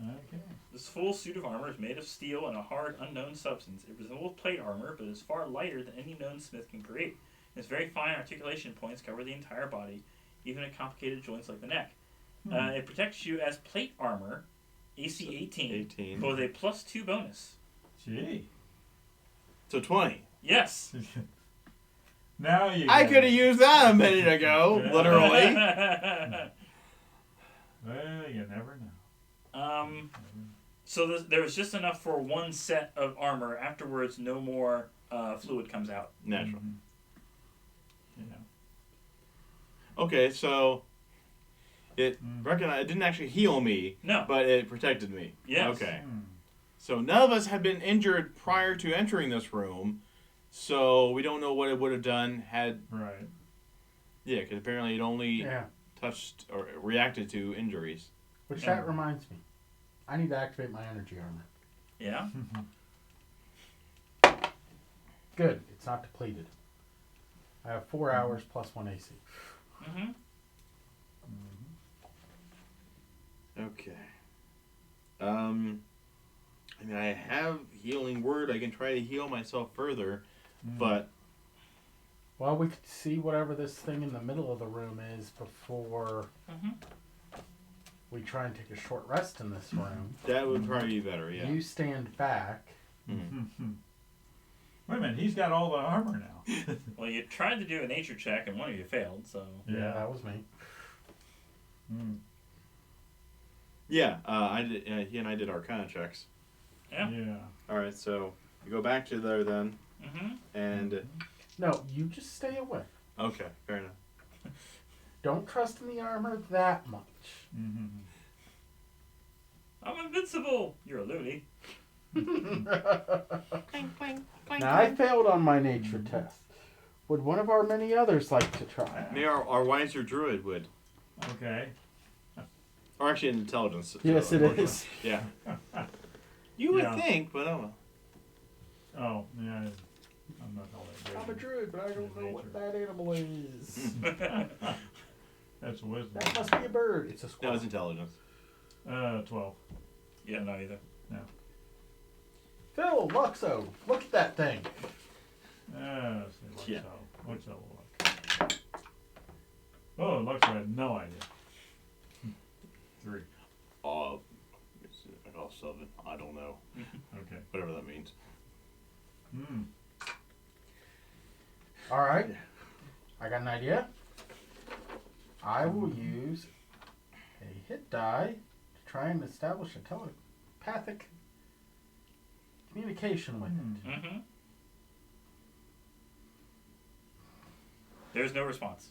Okay. This full suit of armor is made of steel and a hard, unknown substance. It resembles plate armor, but is far lighter than any known smith can create. Its very fine articulation points cover the entire body, even at complicated joints like the neck. It protects you as plate armor, AC 18, but with a +2 bonus. Gee. So 20. Yes. Now you. I get could have it. used that a minute ago, literally. Well, you never know. So there was just enough for one set of armor. Afterwards, no more fluid comes out. Natural. Mhm. Yeah. Okay, so it it didn't actually heal me, No. but it protected me. Yes. Okay. Hmm. So none of us had been injured prior to entering this room, so we don't know what it would have done had. Right. Yeah, because apparently it only Yeah. touched or reacted to injuries. Which that reminds me. I need to activate my energy armor. Yeah. Good. It's not depleted. I have 4 hours plus 1 AC. Mm-hmm. Okay. I mean, I have healing word. I can try to heal myself further, but Well, we could see whatever this thing in the middle of the room is before we try and take a short rest in this room. that would probably be better. Yeah. You stand back. Mhm. Wait a minute, he's got all the armor now. Well, you tried to do a nature check and one of you failed, so. Yeah, that was me. Mm. Yeah. I did. He and I did Arcana checks. Yeah. Yeah. All right. So you go back to there then, Mm-hmm. and No, you just stay away. okay, fair enough. Don't trust in the armor that much. Mm-hmm. I'm invincible. You're a loony. Now, I failed on my nature test. Would one of our many others like to try? Maybe our wiser druid would, Okay. or actually an intelligence. Yes, it is. Yeah. You would Yeah. think, but oh well. Oh, yeah. I'm not all that good. I'm a druid, but I don't know what that animal is. That's wisdom. That must be a bird. It's a No, squirrel. it's intelligence. 12. Yeah, not either. Phil, Luxo, look at that thing. Let's see, Yeah. What's that look? Oh, Luxo had no idea. 3. I'll 7. I don't know. Okay. Whatever that means. All right. I got an idea. I will use a hit die to try and establish a telepathic communication with it. Mm-hmm. There's no response.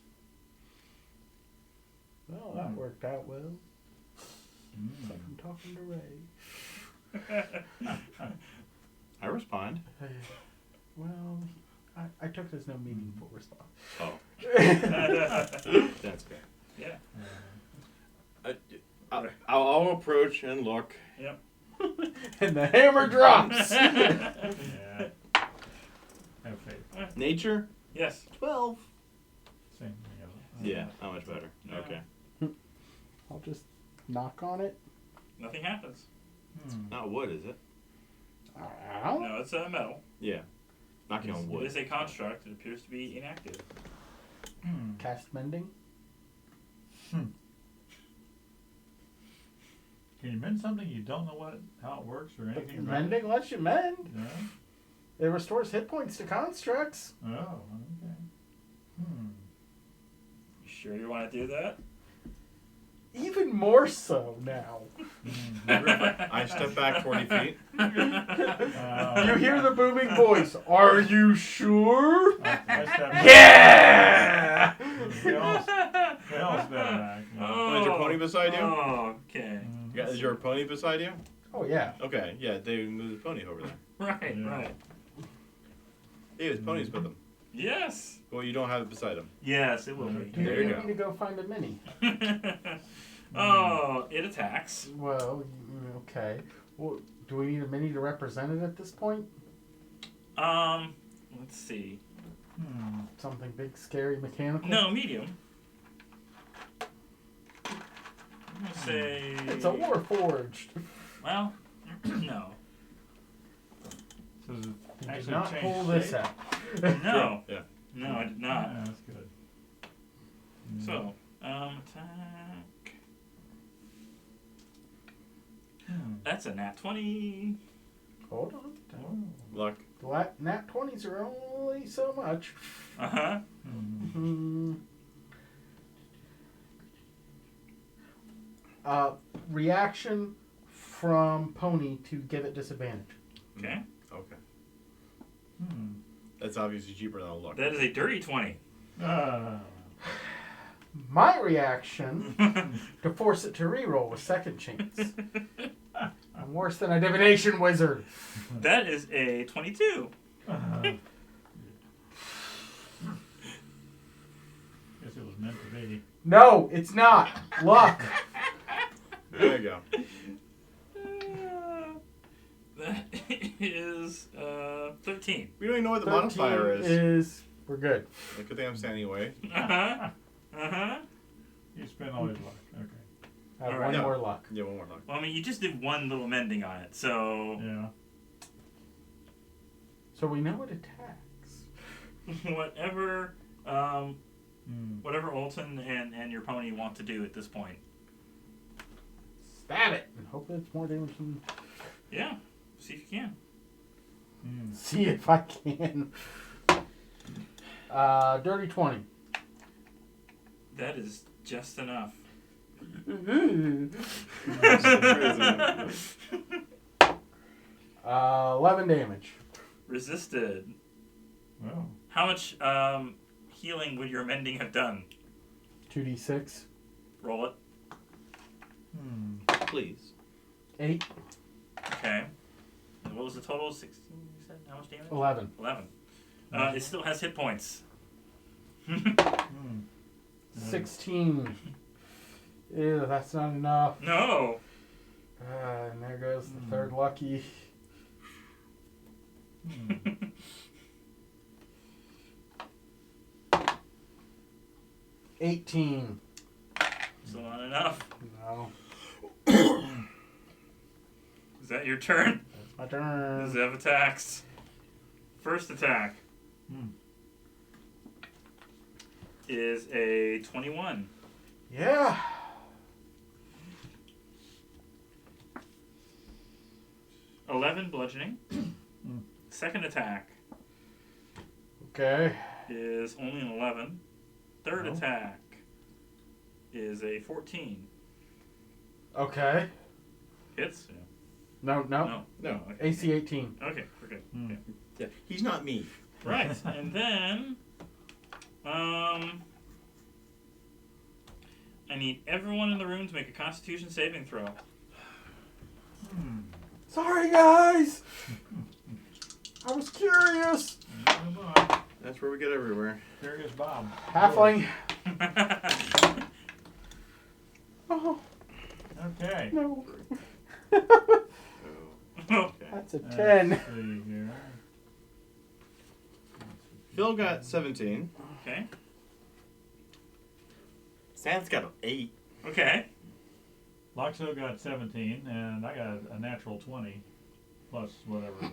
Well, that worked out well. It's like I'm talking to Ray. I respond. Well, I took it as no meaningful response. Oh, that's good. Yeah. I'll approach and look. Yep. And the hammer drops. Yeah. Have faith. Nature? Yes. 12. Same thing. Yeah, not much better. Yeah. Okay. I'll just knock on it. Nothing happens. Not wood, is it? Ow. No, it's metal. Yeah. Knocking on It wood. is a construct. It appears to be inactive. Cast mending. Can you mend something you don't know how it works or anything about it? Mending lets you mend. Yeah? It restores hit points to constructs. Oh, okay. You sure you want to do that? Even more so now. I step back 40 feet. You hear the booming voice. Are you sure? I step Yeah! They all step back. Oh. Only to pony beside you? Oh, okay. Is your pony beside you? Oh, yeah. Okay, yeah, they moved the pony over there. Right, Yeah. right. Yeah, his pony's with him. Yes. Well, you don't have it beside him. Yes, it will be. Do There you you go. need to go find a mini? Oh, it attacks. Well, okay. Well, do we need a mini to represent it at this point? Let's see. Something big, scary, mechanical? No, medium. I'm gonna say. It's a Warforged. Well, no. So does it Did actually not change pull this shape? out. No. Yeah. No, I did not. Yeah, that's good. So, attack. That's a nat 20. Hold on. Luck. Nat 20s are only so much. Uh-huh. Reaction from pony to give it disadvantage. Okay. Okay. That's obviously cheaper than a luck. That is a dirty 20. My reaction to force it to reroll was second chance. I'm worse than a divination wizard. That is a 22. Guess it was meant to be. No, it's not. Luck. There you go. That is 13. We don't even know what the modifier 13 is. We're good. Good thing I'm standing away. Uh-huh. Uh-huh. You spent all your luck. Okay. I have Alright. one No. more luck. Yeah, one more luck. Well, I mean, you just did one little mending on it, so Yeah. So we know it attacks. whatever whatever Olton and your pony want to do at this point. Stab it. And hope it's more damage than... Yeah. See if you can. See if I can. Dirty 20. That is just enough. 11 damage. Resisted. Well. How much healing would your mending have done? 2d6. Roll it. Please. 8. Okay. And what was the total? 16, you said? How much damage? 11. 11. It still has hit points. 16. Ew, that's not enough. No. And there goes the third lucky. 18. Still not enough. No. Is that your turn? That's my turn. Zev attacks. First attack is a 21. Yeah. $11 bludgeoning. Second attack Okay. is only an 11. Third Oh. attack is a 14. Okay. Hits? Yeah. No. No. No. Okay. AC 18. Okay, we're good. Okay. Yeah, he's not me. Right, and then, I need everyone in the room to make a Constitution saving throw. Sorry, guys. I was curious. That's where we get everywhere. Curious Bob. Halfling. Oh, Okay. no. Okay. That's a 10. Let's see here. Phil got 17. Okay. Sam's got an 8. Okay. Loxo got 17, and I got a natural 20, plus whatever.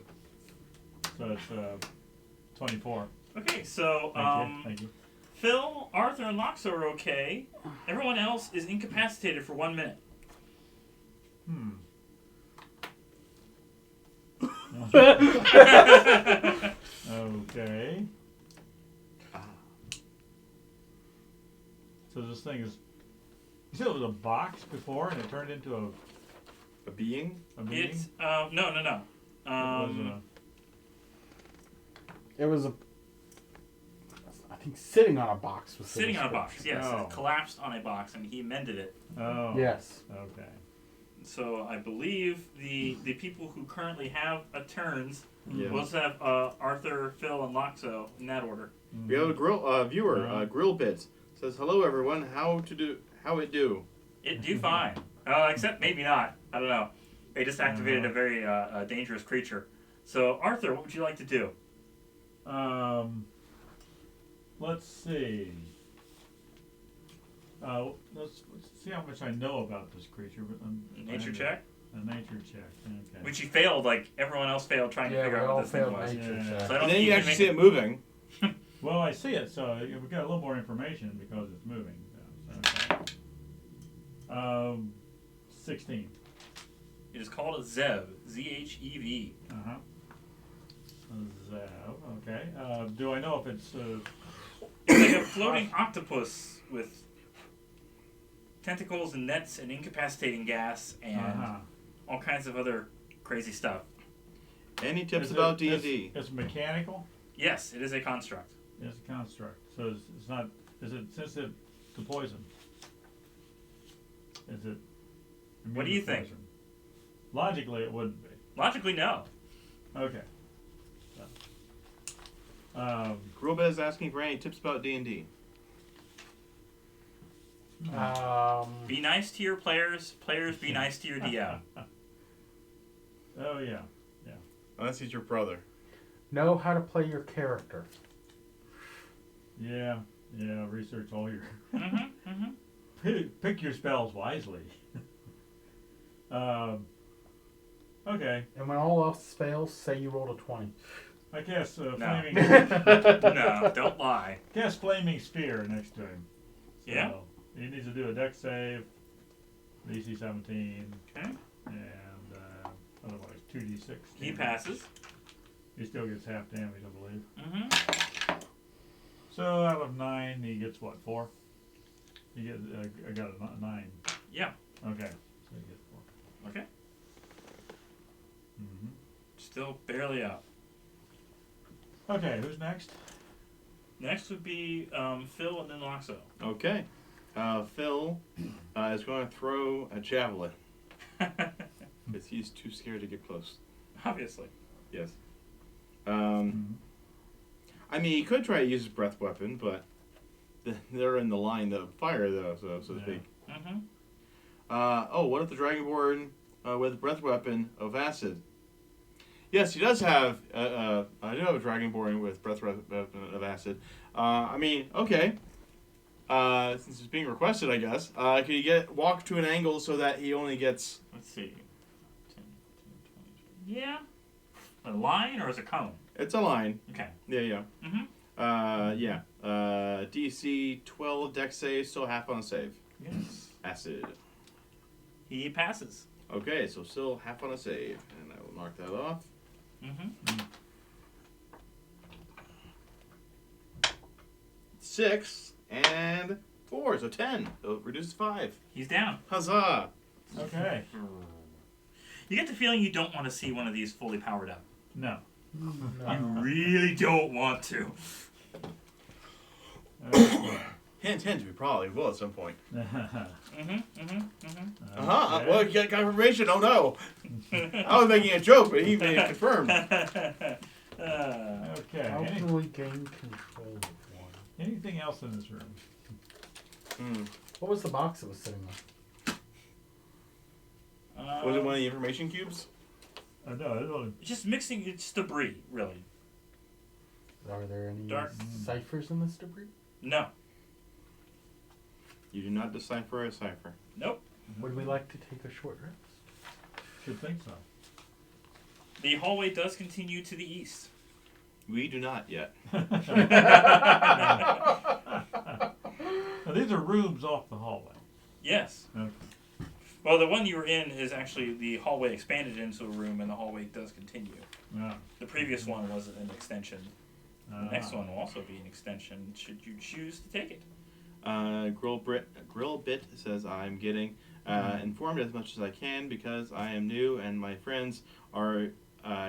So it's 24. Okay, so, Thank you. Phil, Arthur, and Loxo are okay. Everyone else is incapacitated for 1 minute. Okay. So this thing is. You said it was a box before, and it turned into a being? being? It's, no. It was a. I think sitting on a box was the Sitting on a box, description. yes. Oh. It collapsed on a box, and he mended it. Oh. Yes. Okay. So I believe the people who currently have turns, Yeah. we'll just have Arthur, Phil, and Loxo in that order. We have a grill viewer, Uh-huh. Grill Bit, says, "Hello everyone. How it do?" It do fine. Except maybe not. I don't know. They just activated a very dangerous creature. So Arthur, what would you like to do? Let's see. Let's see how much I know about this creature. But Nature check? A nature check. Okay. Which you failed, like everyone else failed trying to figure we out all what this thing failed was. nature Yeah. check. So I don't And then think you can actually make see it moving. Well, I see it, so we got a little more information because it's moving. So, okay. 16. It is called a Zev. Z-H-E-V. Uh-huh. Zev, okay. Do I know if it's... It's like a floating octopus with tentacles and nets and incapacitating gas and all kinds of other crazy stuff. Any tips Is about it- D&D? It's mechanical? Yes, it is a construct. It's a construct. So it's not... Is it sensitive to poison? Is it... What do you think? poison? Logically, it wouldn't be. Logically, no. Okay. Grill Bit is asking for any tips about D&D. Be nice to your players. Players, be nice to your DM. Oh, yeah. Unless he's your brother. Know how to play your character. Yeah, research all your... Mm-hmm. Pick your spells wisely. Okay, And when all else fails, say you rolled a 20. I guess No. flaming... No, don't lie. Guess flaming spear next to him. So Yeah? he needs to do a dex save, DC 17, Okay. and otherwise 2d6. He passes. He still gets half damage, I believe. Mm-hmm. So out of 9, he gets what, 4? He gets, I got a 9. Yeah. Okay, so he gets 4. Okay. Mm-hmm. Still barely up. Okay, who's next? Next would be Phil and then Loxo. Okay. Phil is going to throw a javelin. Because he's too scared to get close. Obviously. Yes. Mm-hmm. I mean, he could try to use his breath weapon, but they're in the line of fire, though, so to Yeah. speak. Mm-hmm. What if the Dragonborn with a breath weapon of acid? Yes, he does have. I do have a Dragonborn with breath weapon of acid. I mean, okay. Since it's being requested, I guess. Can you walk to an angle so that he only gets? Let's see. 10, 20. Yeah. A line or is it a cone? It's a line. Okay. Yeah. Mm-hmm. Yeah. DC 12 dex save, still half on save. Yes. Acid. He passes. Okay, so still half on a save, and I will mark that off. Mm-hmm. 6 and 4, so 10. So it reduces 5. He's down. Huzzah! Okay. You get the feeling you don't want to see one of these fully powered up. No. You really don't want to. Okay. Hint, hint, we probably will at some point. Mm-hmm. Well, you got confirmation. Oh no! I was making a joke, but he made it confirmed. Okay. How can we gain control of one? Anything else in this room? What was the box that was sitting on? Was it one of the information cubes? No, it was Just mixing, it's debris, really. Are there any Dark. ciphers in this debris? No. You do not decipher a cipher. Nope. Would we like to take a short rest? should think so. The hallway does continue to the east. We do not yet. Now, these are rooms off the hallway. Yes. Okay. Well, the one you were in is actually the hallway expanded into a room, and the hallway does continue. Yeah. The previous one was an extension. The next one will also be an extension, should you choose to take it. Grill Bit says, I'm getting informed as much as I can because I am new and my friends are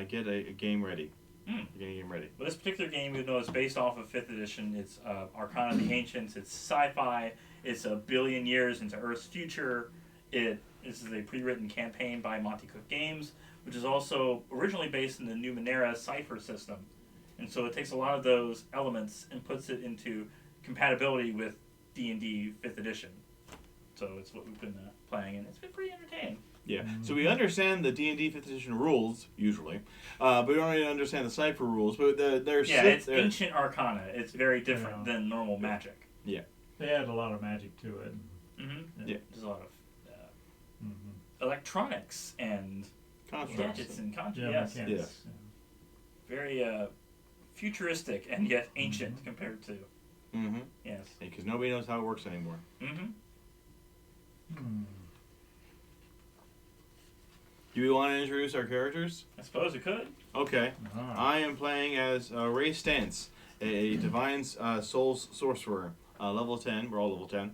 get a game ready. Getting the game ready. Well, this particular game, even though it's based off of 5th edition, it's Arcana of the Ancients, it's sci-fi, it's a billion years into Earth's future. This is a pre-written campaign by Monty Cook Games, which is also originally based in the Numenera cipher system. And so it takes a lot of those elements and puts it into compatibility with D&D 5th edition. So it's what we've been playing, and it's been pretty entertaining. Yeah. So we understand the D&D 5th edition rules usually, but we don't really understand the cipher rules. But it's ancient Arcana. It's very different than normal magic. Yeah. They add a lot of magic to it. Mm-hmm. Yeah. There's a lot of electronics and gadgets and yes. Yes. Yeah. Very futuristic and yet ancient compared to. Mm-hmm. Yes. Because nobody knows how it works anymore. Mm-hmm. Do we want to introduce our characters? I suppose it could. Okay. I am playing as Ray Stantz, a divine souls sorcerer, level 10. We're all level 10.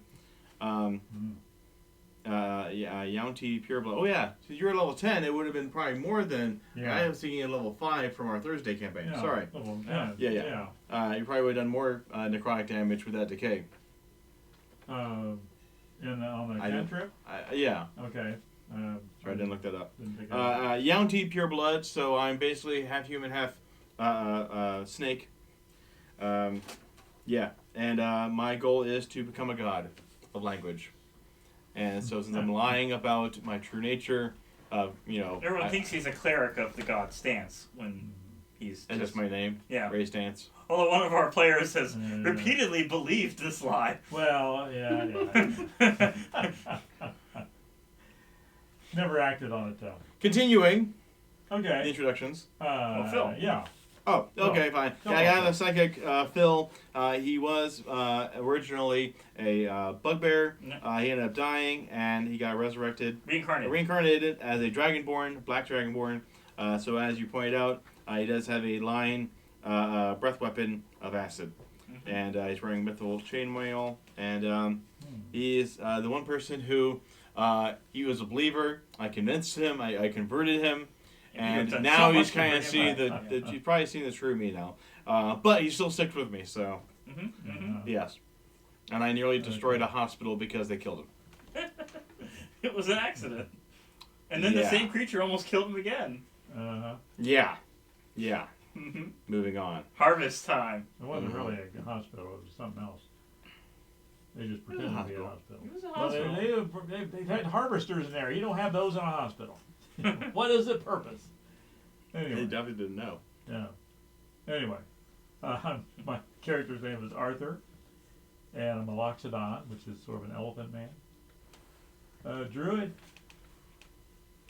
Yaunti Pureblood. Oh yeah, so you're level 10. It would have been probably more than. Yeah. I was thinking at level 5 from our Thursday campaign. Yeah. Sorry. Yeah. You probably would have done more necrotic damage with that decay. On the cantrip? Yeah. Okay. Sorry, I didn't look that up. Didn't Yaunti Pureblood, so I'm basically half human, half snake. Yeah, and my goal is to become a god of language. And so since I'm lying about my true nature, Everyone thinks he's a cleric of the god Stance when he's that's just my name. Yeah. Ray Stantz. Although one of our players has repeatedly believed this lie. Well, yeah. Never acted on it though. Continuing the Okay. introductions. Phil. Yeah. Oh, okay, fine. Phil. Yeah, I got the psychic Phil. He was originally a bugbear. He ended up dying, and he got resurrected. Reincarnated as a dragonborn, black dragonborn. So as you pointed out, he does have a lion breath weapon of acid. And he's wearing mythical chainmail. And he is the one person who, he was a believer. I convinced him. I converted him. And now he's kind of seeing you've probably seen the true me now. But he still sticks with me, so. Yes. And I nearly destroyed a hospital because they killed him. It was an accident. And then the same creature almost killed him again. Yeah. Moving on. Harvest time. It wasn't really a hospital, it was something else. They just pretended to be a hospital. It was a hospital. Well, they had harvesters in there. You don't have those in a hospital. What is the purpose? Anyway. They definitely didn't know. Yeah. Anyway, my character's name is Arthur, and I'm a Loxodon, which is sort of an elephant man. Druid,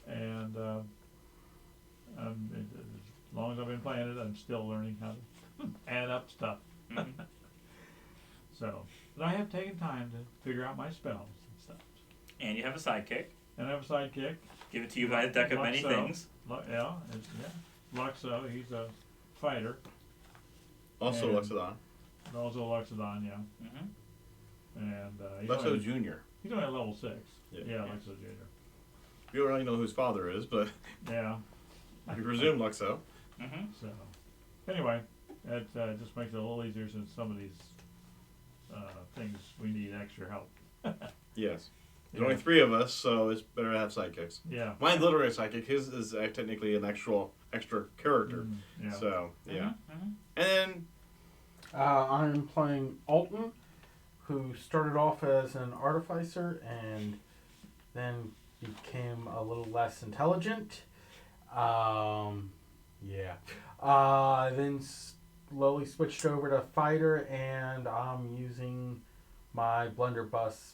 and as long as I've been playing it, I'm still learning how to add up stuff. So, but I have taken time to figure out my spells and stuff. And you have a sidekick. And I have a sidekick. Give it to you by a deck of many things. Luxo, he's a fighter. Also And Loxodon. Also Loxodon, yeah. And he's Luxo only, Jr. He's only at level 6. Yeah. Luxo Jr. We don't really know who his father is, but Yeah. we presume Luxo. So, anyway, it just makes it a little easier since some of these things we need extra help. Yes. There's only 3 of us, so it's better to have sidekicks. Yeah. Mine's literally a sidekick. His is technically an extra character. Yeah. So, yeah. And then... I'm playing Alton, who started off as an artificer and then became a little less intelligent. Then slowly switched over to fighter, and I'm using my blunderbuss,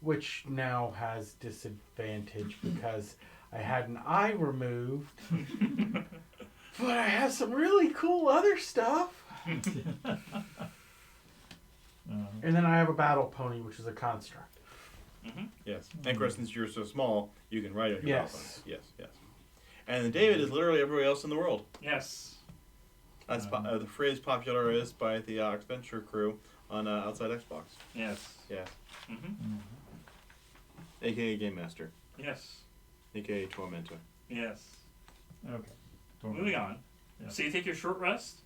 which now has disadvantage because I had an eye removed. But I have some really cool other stuff. And then I have a battle pony, which is a construct. Yes. And of course, since you're so small, you can ride on your Yes. balcony. Yes. And then David is literally everybody else in the world. Yes. That's the phrase popularized by the Adventure crew on Outside Xbox. Yes. Yes. AKA Game Master. Yes. AKA Tormentor. Yes. Okay. Moving on. Yeah. So you take your short rest.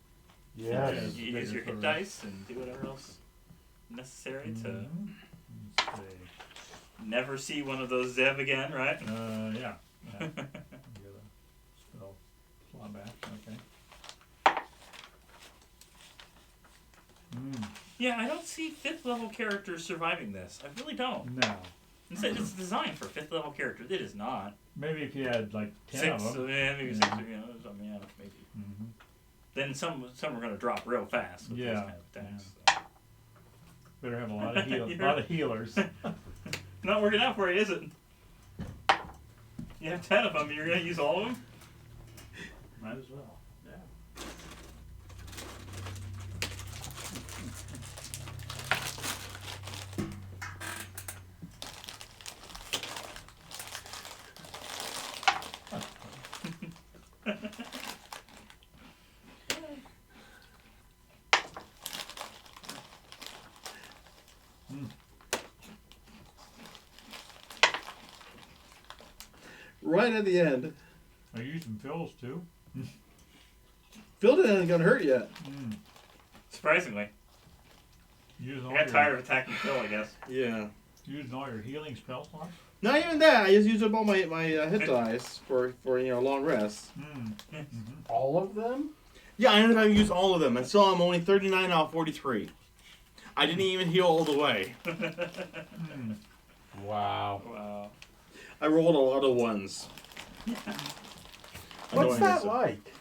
Yes. Yeah. You use your hit dice and do whatever else necessary to Mhm. Let's see. never see one of those Zev again, right? Yeah. Get a spell slot back. Okay. Yeah, I don't see 5th level characters surviving this. I really don't. No. It's designed for 5th level characters. It is not. Maybe if you had like 10 6, of them. maybe 6, something, yeah, maybe. Mm-hmm. Then some are going to drop real fast with these Yeah, kind of attacks. Better have a lot of healers. Not working out for you, is it? You have 10 of them. You're going to use all of them? Might as well. Yeah. Right at the end. I used some fills too. Phil hasn't got hurt yet. Surprisingly. Using all I got your, tired of attacking Phil, I guess. Yeah. using all your healing spell slots. Not even that. I just used up all my hit dice for long rests. All of them? Yeah, I ended up using all of them. And still I'm only 39 out of 43. I didn't even heal all the way. Wow. Wow. I rolled a lot of ones. What's Annoying that myself. like?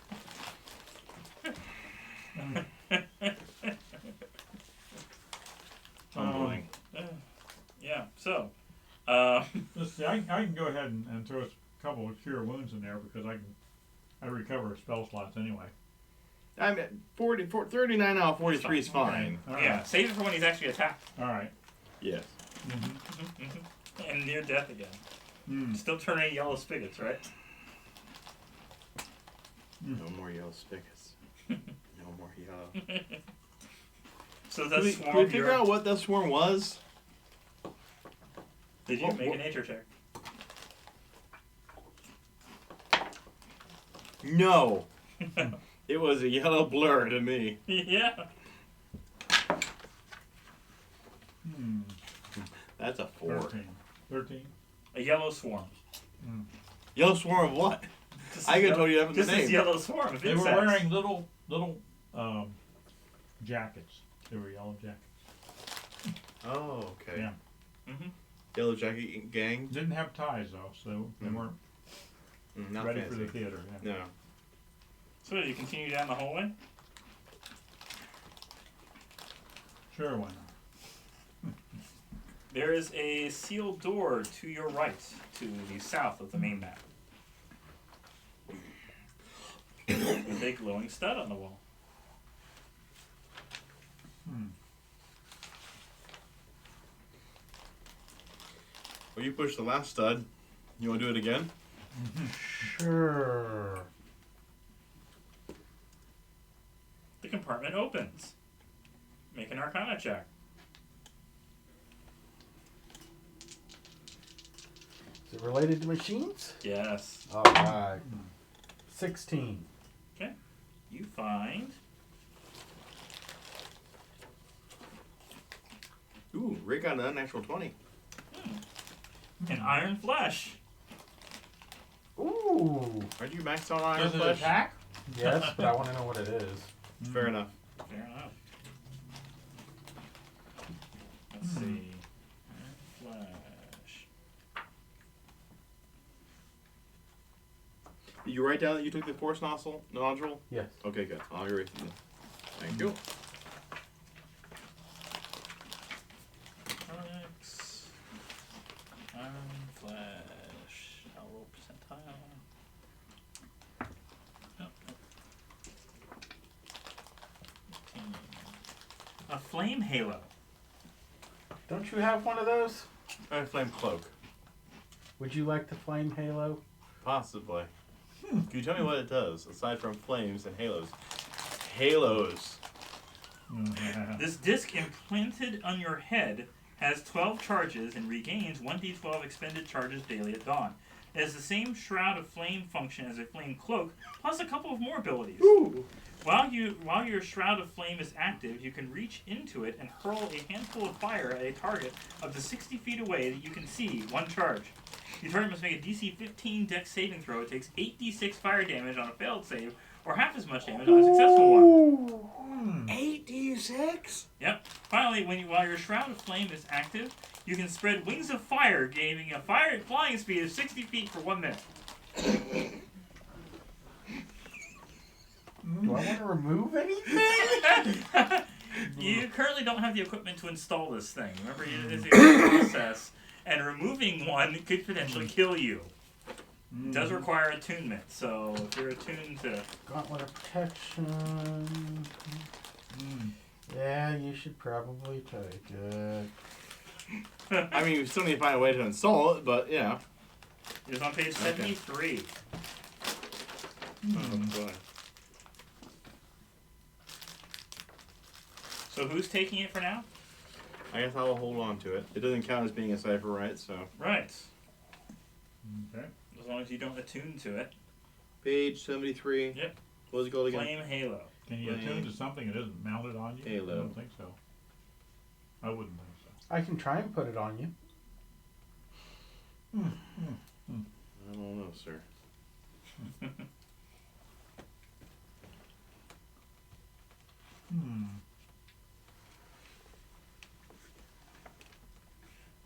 Annoying. Yeah, so. Let's see, I can go ahead and throw a couple of cure wounds in there because I recover spell slots anyway. I'm at 39 out of 43 is fine. All Yeah, right. save it for when he's actually attacked. All right. Yes. And near death again. Still turning yellow spigots, right? No more yellow spigots. No more yellow. So that's Can swarm. we figure out what that swarm was? Did you make a nature check? No. It was a yellow blur to me. Yeah. That's a 4. 13. A yellow swarm. Yellow swarm of what? I could have told you that from the Just this name. yellow swarm of They were insects. wearing little jackets. They were yellow jackets. Oh, okay. Yeah. Yellow jacket gang? Didn't have ties though, so they weren't Not ready fancy. for the theater. Yeah. No. So did you continue down the hallway? Sure, why not? There is a sealed door to your right, to the south of the main map. With a glowing stud on the wall. Well, you pushed the last stud. You want to do it again? Sure. The compartment opens. Make an Arcana check. Is it related to machines? Yes. Alright. 16. Okay. You find Ooh, Rick got an unnatural 20. an iron flesh. Ooh. Aren't you maxed out on Iron Does it Flesh? attack? Yes, but I want to know what it is. Fair enough. Fair enough. Let's see. Iron flesh. Did you write down that you took the force nodule? Yes. Okay, good. I'll erase it. Thank you. Onyx. Iron flesh. How low percentile? Oh, 15. A flame halo. Don't you have one of those? I have flame cloak. Would you like the flame halo? Possibly. Can you tell me what it does, aside from flames and halos? Halos. This disc implanted on your head has 12 charges and regains 1d12 expended charges daily at dawn. It has the same Shroud of Flame function as a flame cloak, plus a couple of more abilities. Ooh. While your Shroud of Flame is active, you can reach into it and hurl a handful of fire at a target up to 60 feet away that you can see, one charge. The target must make a DC 15 Dex saving throw. It takes 8d6 fire damage on a failed save, or half as much damage on a successful one. 8d6? Yep. Finally, while your Shroud of Flame is active, you can spread Wings of Fire, gaining a flying speed of 60 feet for 1 minute. Do I want to remove anything? You currently don't have the equipment to install this thing. Remember, it is a process, and removing one could potentially kill you. It does require attunement, so if you're attuned to... Gauntlet of Protection. Yeah, you should probably take it. I mean, you still need to find a way to install it, but yeah. It's on page 73. Oh, boy. So who's taking it for now? I guess I'll hold on to it. It doesn't count as being a cipher, right? So. Right. Okay. As long as you don't attune to it. Page 73. Yep. What was it called again? Flame Halo. Can you attune to something that isn't mounted on you? Halo. I don't think so. I wouldn't think so. I can try and put it on you. I don't know, sir.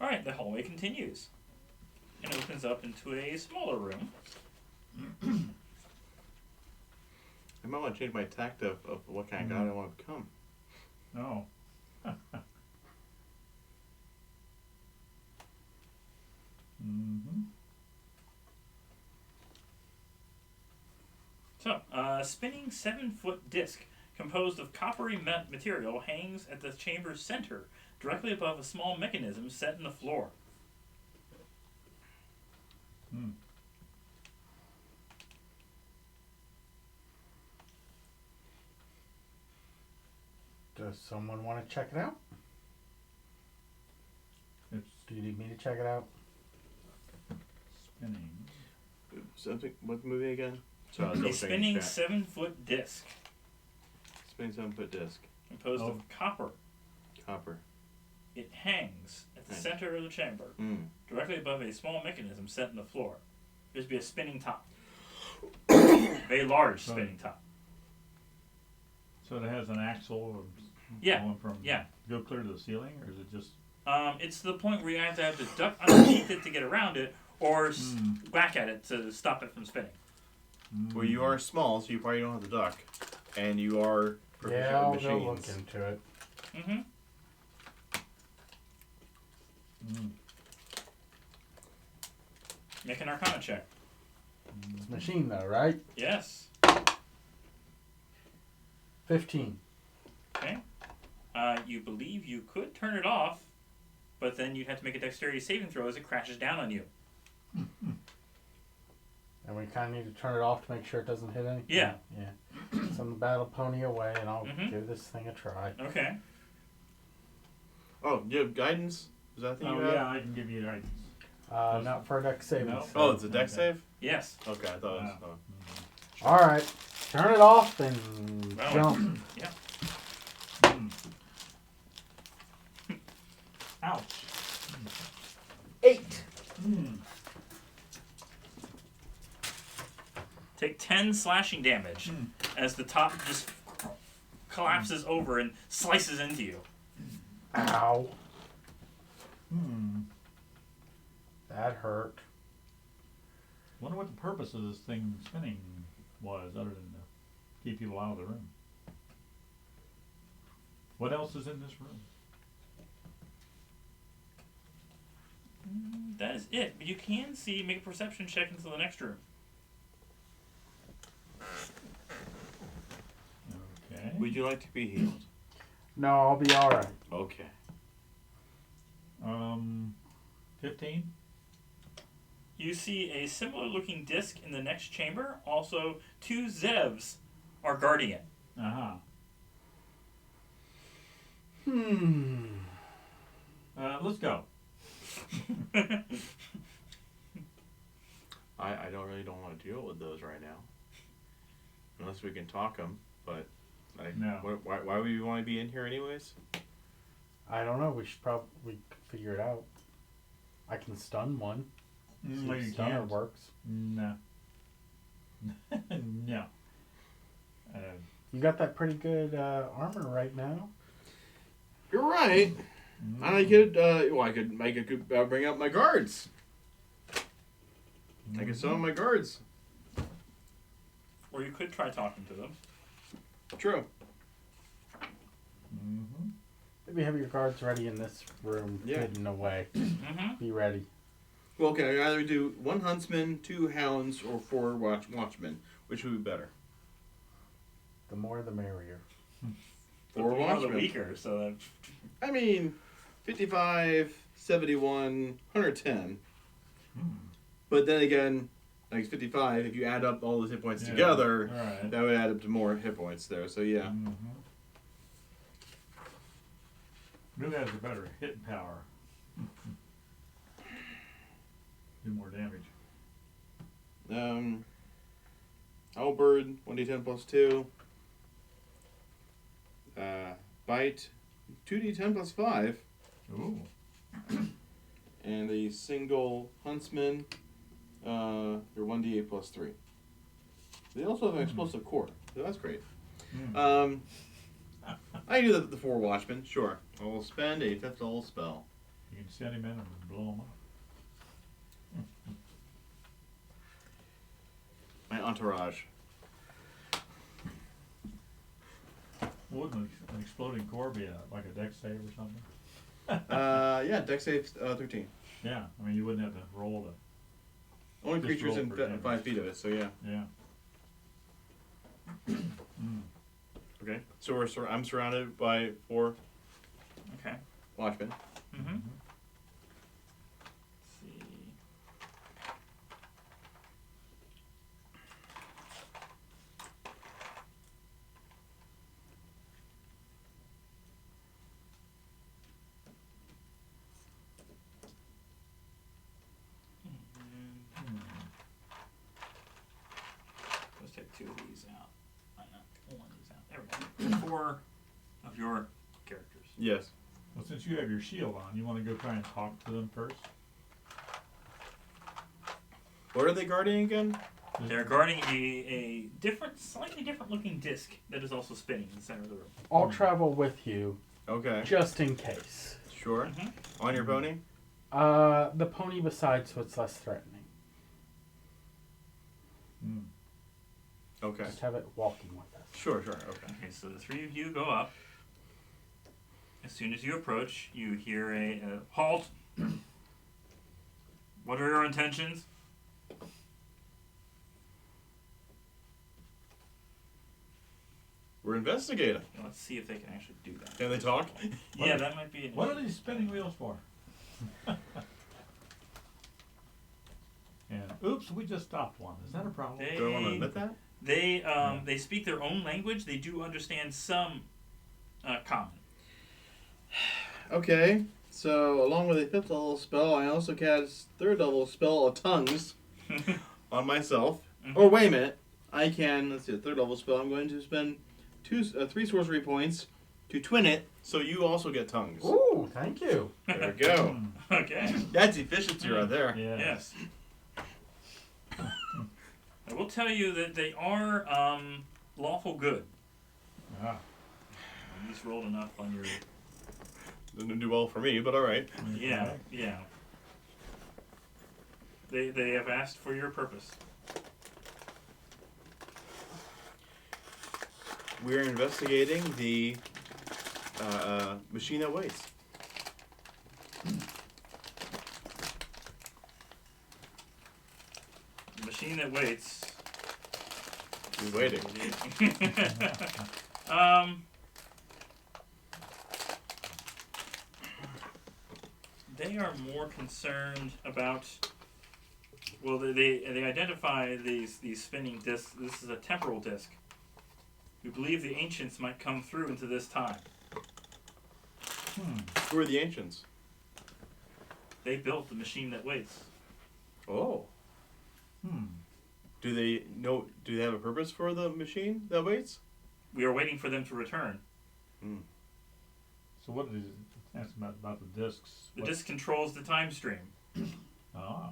Alright, the hallway continues. And opens up into a smaller room. I might want to change my tact of what kind of god I want to become. No. So, a spinning 7-foot disc composed of coppery material hangs at the chamber's center, directly above a small mechanism set in the floor. Does someone want to check it out? It's Do you need me to check it out? spinning. Something. What movie again? So A spinning 7-foot disc spinning 7-foot disc. composed of copper. Copper. It hangs at the Nice. center of the chamber, directly above a small mechanism set in the floor. There's be a spinning top. Very large spinning top. So it has an axle Yeah, going from yeah. go clear to the ceiling, or is it just It's to the point where you either have to duck underneath it to get around it, or whack at it to stop it from spinning. Well, you are small, so you probably don't have the duck, and you are proficient Yeah, I'll with go machines. look into it. Mm-hmm. Make an Arcana check. It's a machine though, right? Yes. 15. Okay. You believe you could turn it off, but then you'd have to make a dexterity saving throw as it crashes down on you. And we kind of need to turn it off to make sure it doesn't hit anything. Yeah. Yeah. Send the battle pony away, and I'll give this thing a try. Okay. Oh, you have guidance? Is that the thing you have? yeah, I can give you guidance. Not for a dex saving. No. throw. Oh, it's a deck save? Yes. Okay, I thought it was. Oh. All right. Turn it off and Well, jump. Yeah. Ouch. 8. Take 10 slashing damage as the top just collapses over and slices into you. Ow. That hurt. Wonder what the purpose of this thing spinning was, other than to keep people out of the room. What else is in this room? That is it. But you can see, make a perception check into the next room. Okay. Would you like to be healed? No, I'll be all right. Okay. 15? You see a similar looking disc in the next chamber. Also, 2 Zevs are guarding it. Uh-huh. Let's go. really don't want to deal with those right now. Unless we can talk them, but like, No. Why would you want to be in here anyways? I don't know. We should probably figure it out. I can stun one. See Well, if you stunner can't. works. No. No. You got that pretty good armor right now. You're right. I could, I could bring out my guards. I could summon my guards. Or you could try talking to them. True. Mm-hmm. Maybe have your guards ready in this room, Yeah. hidden away. Mm-hmm. Be ready. Well, okay, I could either do 1 huntsman, 2 hounds, or 4 watchmen. Which would be better? The more the merrier. 4 One of the watchmen. weaker, so that... I mean, 55, 71, 110. But then again, like 55, if you add up all those hit points Yeah. together, Alright. that would add up to more hit points there. So yeah. Mm-hmm. Who has a better hit power? Do more damage. Owlbird, 1d10 plus 2. Bite, 2d10 plus 5. Ooh. And a single huntsman, your 1d8 plus 3. They also have an explosive core, so that's great. I do the 4 watchmen, sure. I will spend a 5th level spell. You can send him in and blow him up. My entourage. Wouldn't an exploding core be like a dex save or something? Yeah, dex save 13. Yeah, I mean you wouldn't have to roll Only Just creatures roll in for damage. 5 feet of it, so yeah. yeah. Okay, so I'm surrounded by 4 Okay. watchmen. Mm-hmm. Let's see. Let's take 2 of these out. Why not? 1 of these out. There we go. 4 of your characters. Yes. Well, since you have your shield on, you want to go try and talk to them first? What are they guarding again? They're guarding a different, slightly different looking disc that is also spinning in the center of the room. I'll travel with you, Okay. just in case. Sure. Mhm. On your pony? The pony beside, so it's less threatening. Mm. Okay. Just have it walking with us. Sure, okay. Okay, so the 3 of you go up. As soon as you approach, you hear a halt. What are your intentions? We're investigating. Let's see if they can actually do that. Can they talk? Yeah, that might be. What are these spinning wheels for? And oops, we just stopped one. Is that a problem? Do I want to admit that? They speak their own language. They do understand some common. Okay. So, along with a 5th level spell, I also cast 3rd level spell of tongues on myself. Mhm. Or wait a minute. I can, let's see, a 3rd level spell. I'm going to spend 3 sorcery points to twin it, so you also get tongues. Ooh, thank you. There we go. Okay. That's efficiency right there. Yeah. Yes. I will tell you that they are lawful good. Ah. You just rolled enough on your. Didn't do well for me, but alright. Yeah, yeah. They have asked for your purpose. We're investigating the machine that waits. The machine that waits. He's waiting. They are more concerned about. Well, they identify these spinning discs. This is a temporal disc. We believe the ancients might come through into this time. Who are the ancients? They built the machine that waits. Oh. Do they know? Do they have a purpose for the machine that waits? We are waiting for them to return. So what is it? Ask about the discs. The disc controls the time stream. Ah.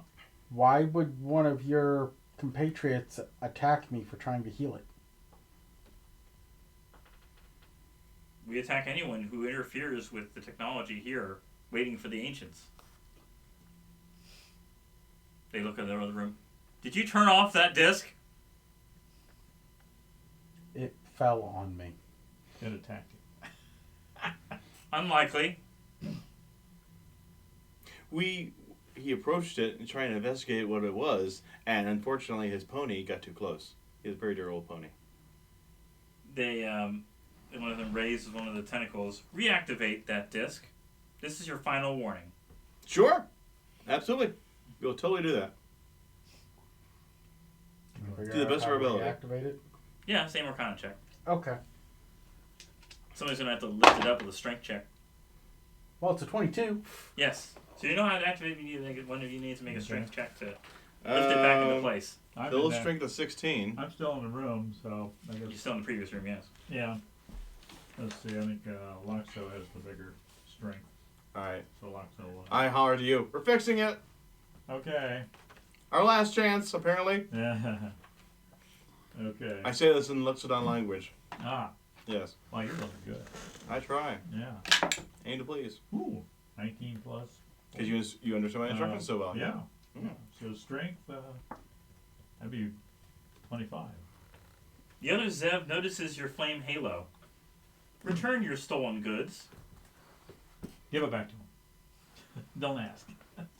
Why would one of your compatriots attack me for trying to heal it? We attack anyone who interferes with the technology here, waiting for the ancients. They look at the other room. Did you turn off that disc? It fell on me. It attacked you. Unlikely. He approached it and tried to investigate what it was, and unfortunately his pony got too close. He was a very dear old pony. They, one of them raises one of the tentacles. Reactivate that disc. This is your final warning. Sure, absolutely, we'll totally do that. Figure To the out best of how our to ability. Reactivate it. Yeah, same Arcana check. Okay. Somebody's gonna have to lift it up with a strength check. Well, it's a 22. Yes. So you know how to activate. You need to make it. One of you needs to make a Okay. strength check to lift it back into place. I'm Bill's in that- strength of 16. I'm still in the room, so I You're guess. still in the previous room, yes. Yeah. Let's see. I think Loxo has the bigger strength, All right, so Loxo will. I holler to you. We're fixing it. Okay. Our last chance, apparently. Yeah. Okay. I say this in Luxodon language. Ah. Yes, Well, you're really good. I try. Yeah. Aim to please. Ooh. 19 plus. Because you understand my instructions so well. Yeah. Mm. So strength, that'd be 25. The other Zev notices your flame halo. Return your stolen goods. Give it back to him. Don't ask.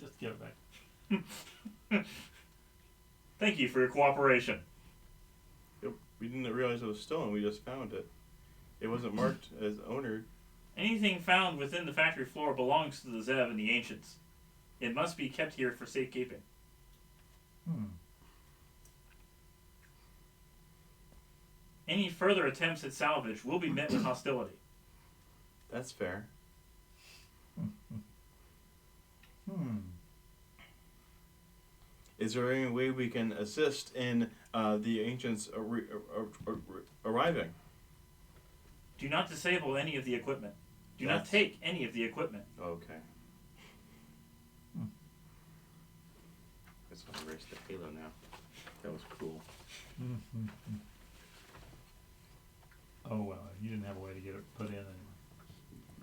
Just give it back. Thank you for your cooperation. Yep. We didn't realize it was stolen. We just found it. It wasn't marked as owner. Anything found within the factory floor belongs to the Zev and the Ancients. It must be kept here for safekeeping. Any further attempts at salvage will be met with hostility. That's fair. Is there any way we can assist in the ancients arriving? Do not disable any of the equipment. Do not Yes. take any of the equipment. Okay. I just want to erase the halo now. That was cool. Oh, well, you didn't have a way to get it put in anyway.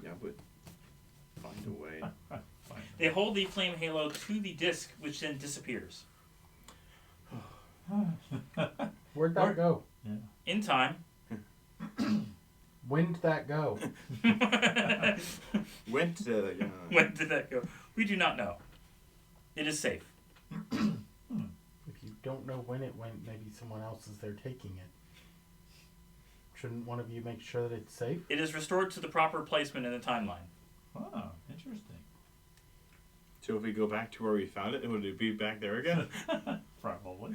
Yeah, but find a way. Fine. They hold the flame halo to the disc, which then disappears. Where'd that go? Yeah. In time. When'd that go? When did When did that go? We do not know. It is safe. If you don't know when it went, maybe someone else is there taking it. Shouldn't one of you make sure that it's safe? It is restored to the proper placement in the timeline. Oh, interesting. So if we go back to where we found it, would it be back there again? Probably.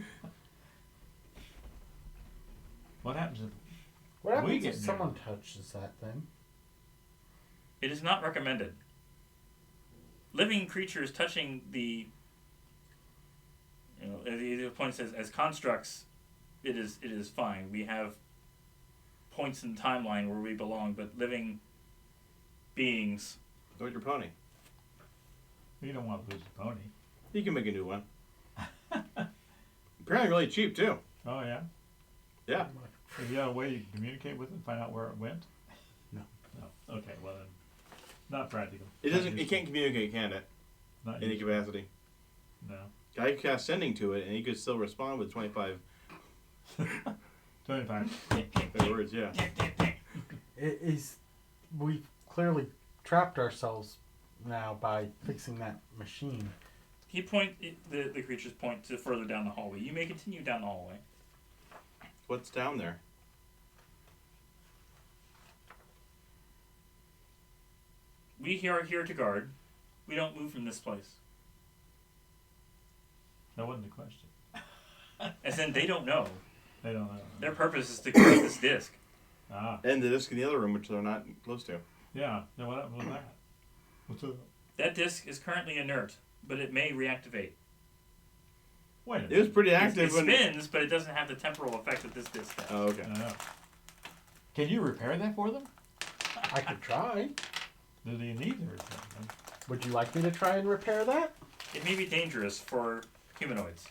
What happens if What We happens get if there. someone touches that thing? It is not recommended. Living creatures touching the, the point says as constructs, it is fine. We have points in the timeline where we belong, but living beings. Go with your pony. you don't want to lose the pony? You can make a new one. Apparently really cheap too. Oh, yeah? Yeah. Have you got a way you can communicate with it and find out where it went? No. No. Okay, well then, not practical. It Not doesn't. It useful. can't communicate, can it? Not Any useful. capacity. No. I cast sending to it, and he could still respond with 25 25. words. Yeah. It is. We've clearly trapped ourselves now by fixing that machine. The creatures point to further down the hallway. You may continue down the hallway. What's down there? We are here to guard. We don't move from this place. That wasn't the question. As in, they don't know. They don't know. Their purpose is to create this disc. Ah, And the disc in the other room, which they're not close to. yeah. Then what happened with that? What's up? That disc is currently inert, but it may reactivate. Wait a minute. It was pretty It active when. spins, but it doesn't have the temporal effect that this disc has. Oh, okay. Can you repair that for them? I could try. Do you need to repair them? Would you like me to try and repair that? It may be dangerous for humanoids.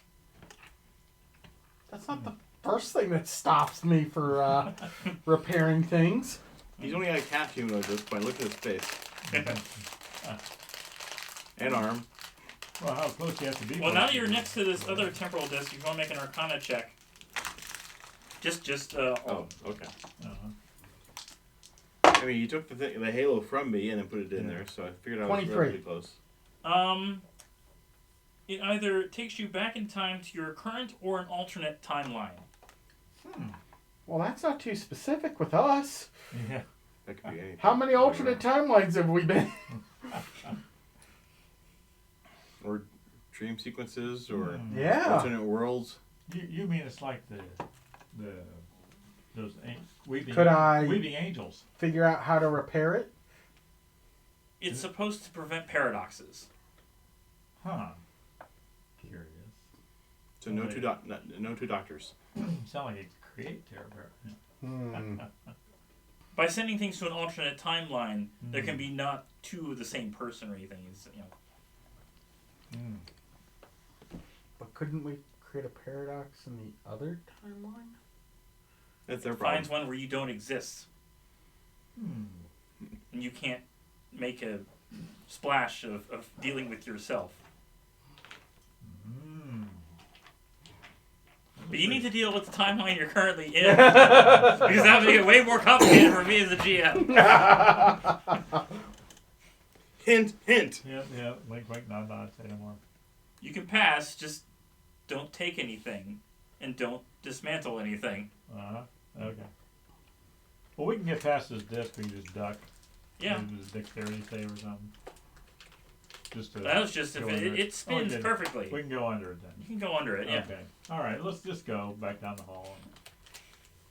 That's not the first thing that stops me for repairing things. He's only got a cat humanoid at this point. Look at his face. And arm. Well, how close do you have to be? Well, now you're next to this other temporal disc. If you want to make an Arcana check, Oh, okay. Uh-huh. I mean, you took the halo from me and then put it in there, so I figured I was 23. relatively close. It either takes you back in time to your current or an alternate timeline. Well, that's not too specific with us. Yeah. That could be anything. How many alternate timelines have we been? Or dream sequences, or Yeah. alternate worlds. You mean it's like those weeping Could I- weeping angels? Figure out how to repair it? It's supposed to prevent paradoxes. Huh. Curious. So no two doctors. Sound like it create terror. Yeah. By sending things to an alternate timeline, there can be not two of the same person or anything. It's, But couldn't we create a paradox in the other timeline? That's their problem. finds one where you don't exist. And you can't make a splash of dealing with yourself. But you need to deal with the timeline you're currently in. Because that would make it way more complicated for me as a GM. Hint, hint. Yeah. Wink, nod, say no more. You can pass, just don't take anything. And don't dismantle anything. Okay. Well, we can get past this disc. We can just duck. Yeah. Maybe just dexterity save or something. Just to. That was just if go under it spins Okay. perfectly. We can go under it then. You can go under it, yeah. Okay. All right. Let's just go back down the hall and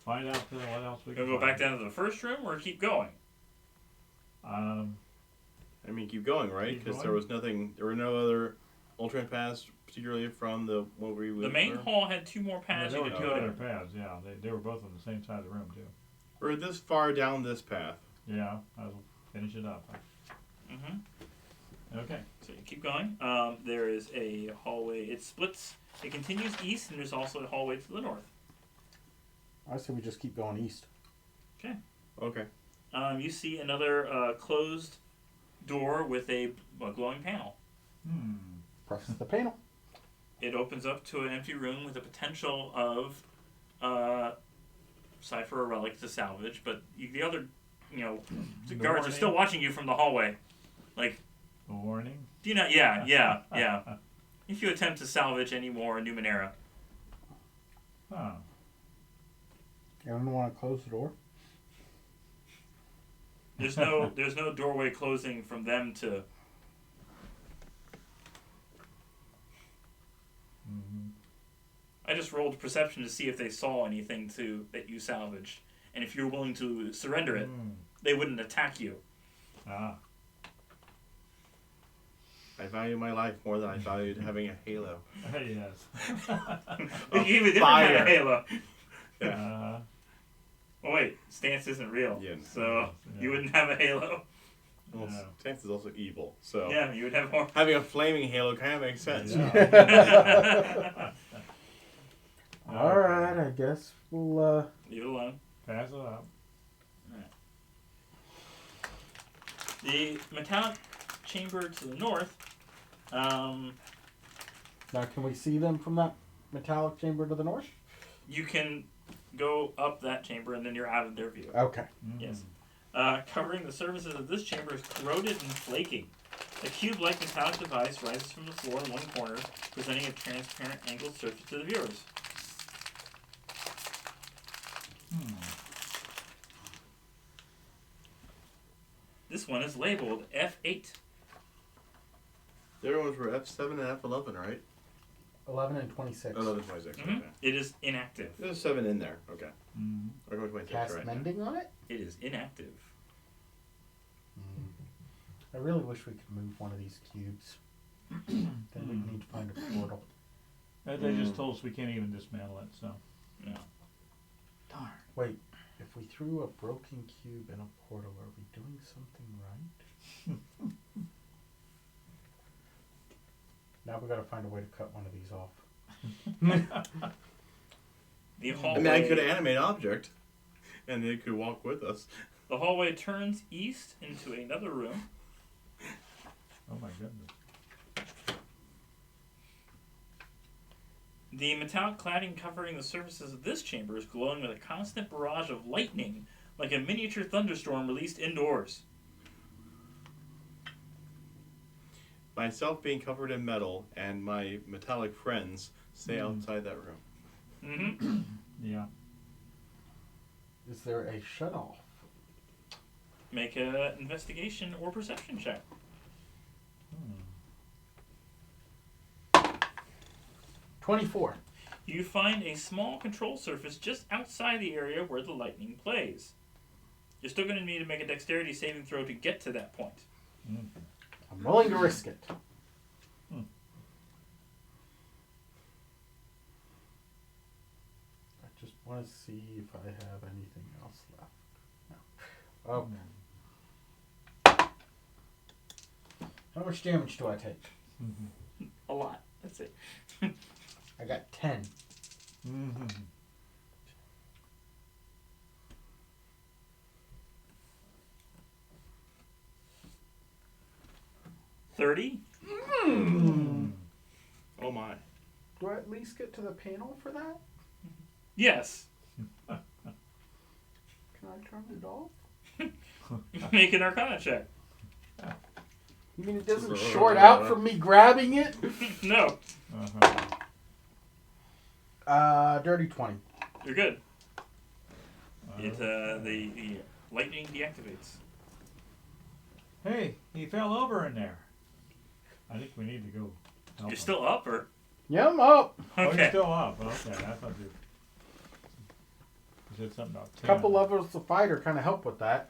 find out what else we can. Gonna go back find. down to the first room or keep going? I mean, keep going, right? Keep Because going? there was nothing. There were no other alternate paths, particularly from the what we would. The main hall had two more paths there you were could two go other to. paths. Yeah, they were both on the same side of the room too. We're this far down this path. Yeah, I'll finish it up. Okay. So you keep going. There is a hallway. It splits. It continues east, and there's also a hallway to the north. I say we just keep going east. Okay. You see another closed door with a glowing panel. Press the panel. It opens up to an empty room with the potential of cipher or relic to salvage, but the other, the guards are still watching you from the hallway. Like, A warning. do you not? Yeah. If you attempt to salvage any more Numenera, Huh. Anyone want to close the door? there's no doorway closing from them to. I just rolled perception to see if they saw anything that you salvaged, and if you're willing to surrender it, they wouldn't attack you. Ah. I value my life more than I valued having a halo. Yes. You even didn't fire. have a halo. Yeah. Oh wait, stance isn't real. Yeah. So you wouldn't have a halo. Well, Yeah. Stance is also evil, so Yeah, you would have more. having a flaming halo kind of makes sense. Yeah. All right, I guess we'll. Leave it alone. Pass it up. The metallic chamber to the north. Now, can we see them from that metallic chamber to the north? You can go up that chamber and then you're out of their view. Okay. Yes. Covering the surfaces of this chamber is corroded and flaking. A cube-like metallic device rises from the floor in one corner, presenting a transparent angled surface to the viewers. This one is labeled F8. The other ones were F7 and F11, right? 11 and 26. Oh, 11, 26. Mm-hmm. Okay. It is inactive. There's a 7 in there. Okay. Mm. Or go 26, Cast right? mending on it? It is inactive. I really wish we could move one of these cubes. Then we need to find a portal. They just told us we can't even dismantle it, so. No. Darn. Wait, if we threw a broken cube in a portal, are we doing something right? Now we gotta find a way to cut one of these off. The I hallway. mean, I could animate object, and they could walk with us. The hallway turns east into another room. Oh my goodness. The metallic cladding covering the surfaces of this chamber is glowing with a constant barrage of lightning, like a miniature thunderstorm released indoors. Myself being covered in metal and my metallic friends stay outside that room. Mm-hmm. Yeah. Is there a shut-off? Make a investigation or perception check. 24. You find a small control surface just outside the area where the lightning plays. You're still going to need to make a dexterity saving throw to get to that point. I'm willing to risk it. I just want to see if I have anything else left. No. How much damage do I take? A lot. That's it. I got 10. 30? Oh my. Do I at least get to the panel for that? Yes. Can I turn it off? Make an Arcana check. You mean it doesn't short out from me grabbing it? No. Dirty 20. You're good. The lightning deactivates. Hey, he fell over in there. I think we need to go help You're him. still up, or? Yeah, I'm up. Oh, Okay. you're still up. Okay, I thought you said something about 10. Couple levels of fighter kind of help with that.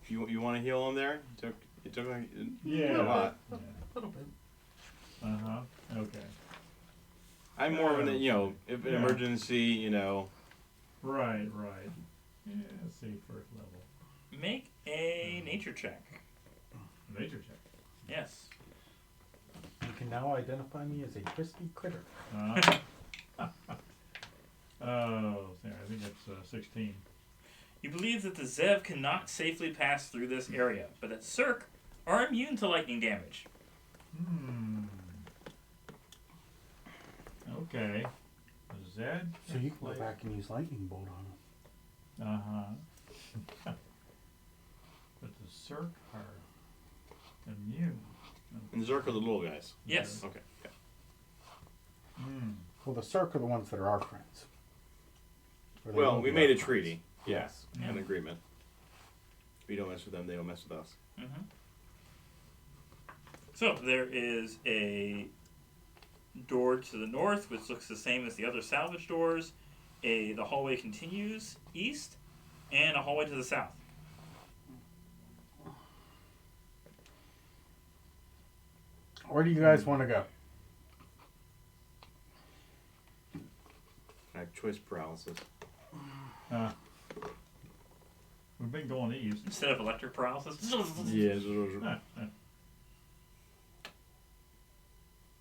You want to heal him there? It took like Yeah. a lot. A little bit. Okay. I'm more of an, if an Yeah. emergency, Right. Yeah, let's see, first level. Make a nature check. Nature check. Yes. You can now identify me as a crispy critter. Oh, I think it's 16. You believe that the Zev cannot safely pass through this area, but that Cirque are immune to lightning damage. Okay. Zed? So you can go back and use lightning bolt on them. But the Cirque are immune. And Zerk are the little guys. Yes. Okay. Well, the Cirque are the ones that are our friends. Or they Well, will we be made our a treaty. Yes. An agreement. We don't mess with them, they don't mess with us. So there is a door to the north, which looks the same as the other salvage doors. The hallway continues east, and a hallway to the south. Where do you guys want to go? I have choice paralysis. We've been going east. Instead of electric paralysis. Yeah.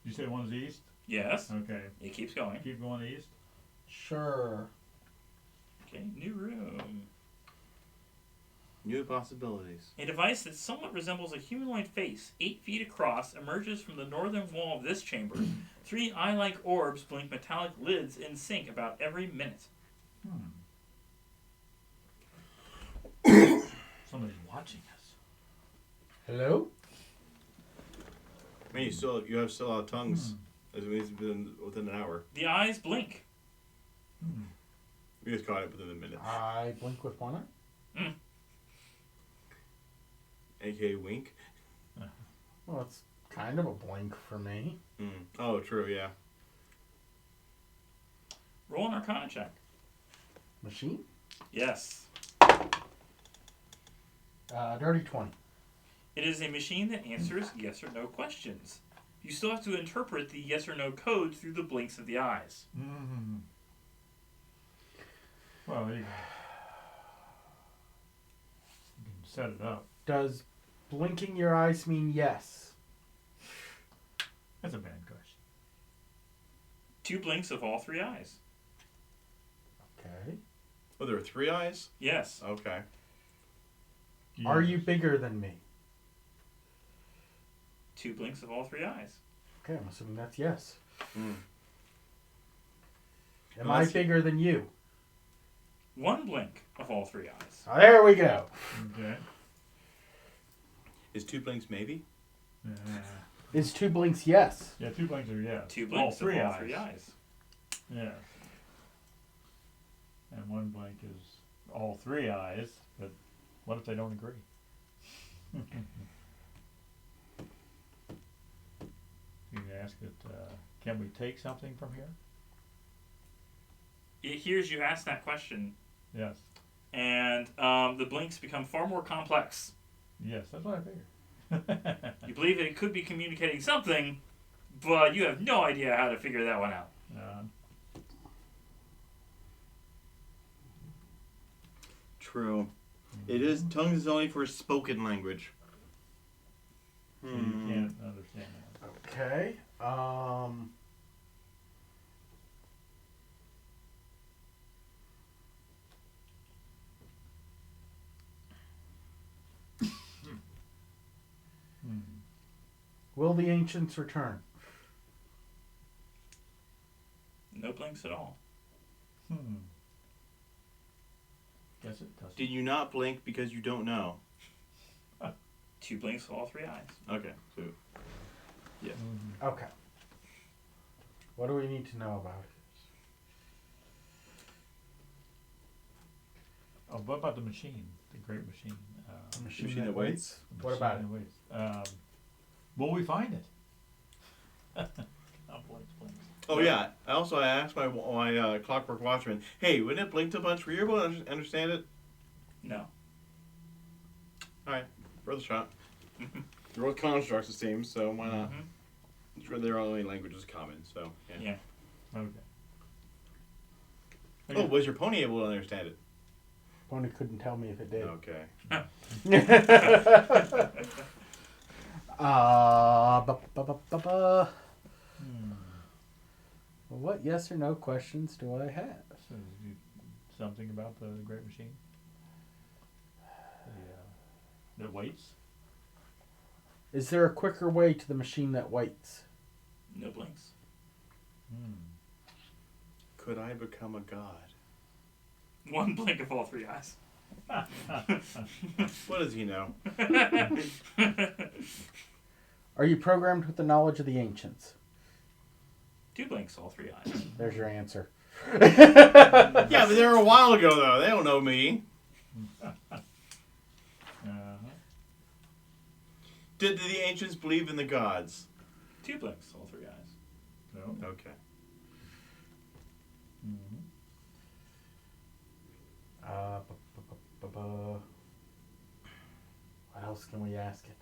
You say one's east? Yes. Okay. It keeps going. Keep going east. Sure. Okay, new room. New possibilities. A device that somewhat resembles a humanoid face, 8 feet across, emerges from the northern wall of this chamber. 3 eye-like orbs blink metallic lids in sync about every minute. Somebody's watching us. Hello? I mean, you have still out tongues. As it's been within an hour. The eyes blink. We just caught it within a minute. I blink with one eye. AKA wink. Well, it's kind of a blink for me. Oh, true, yeah. Roll an Arcana check. Machine? Yes. Dirty 20. It is a machine that answers yes or no questions. You still have to interpret the yes or no code through the blinks of the eyes. Mm-hmm. Well, you can set it up. Does blinking your eyes mean yes? That's a bad question. 2 blinks of all 3 eyes. Okay. Oh, there are 3 eyes? Yes. Okay. Are you bigger than me? 2 blinks of all 3 eyes. Okay, I'm assuming that's yes. Mm. Am I bigger than you? 1 blink of all 3 eyes. Oh, there we go. Okay. Is 2 blinks maybe? Is 2 blinks yes? Yeah, 2 blinks are yes. 2 blinks all 3 of all eyes. 3 eyes. Yeah. And 1 blink is all 3 eyes, but what if they don't agree? You can ask it, can we take something from here? It hears you ask that question, Yes. and the blinks become far more complex. Yes, that's what I figured. You believe it could be communicating something, but you have no idea how to figure that one out. True. It is, tongues is only for spoken language. So you can't understand that. Okay. Will the ancients return? No blinks at all. Guess it doesn't. Did you not blink because you don't know? 2 blinks of all 3 eyes. Okay, so yes. Mm-hmm. Okay. What do we need to know about it? Oh, what about the machine? The great machine. Machine that waits? What Machine about that it? waits. Will we find it? Oh, blinks. Oh yeah. I asked my Clockwork Watchman, hey, wouldn't it blink a bunch? Were you able to understand it? No. Alright, worth a shot. They're both constructs, it seems, so why not? I'm sure their only language is common, so yeah. Okay. Oh, was your pony able to understand it? Pony couldn't tell me if it did. Okay. What yes or no questions do I have? So, something about the great machine? That waits? Is there a quicker way to the machine that waits? No blinks. Could I become a god? 1 blink of all 3 eyes. What does he know? Are you programmed with the knowledge of the ancients? 2 blinks, all 3 eyes. There's your answer. Yeah, but they were a while ago, though. They don't know me. Did the ancients believe in the gods? 2 blinks, all 3 eyes. No. Okay. What else can we ask it?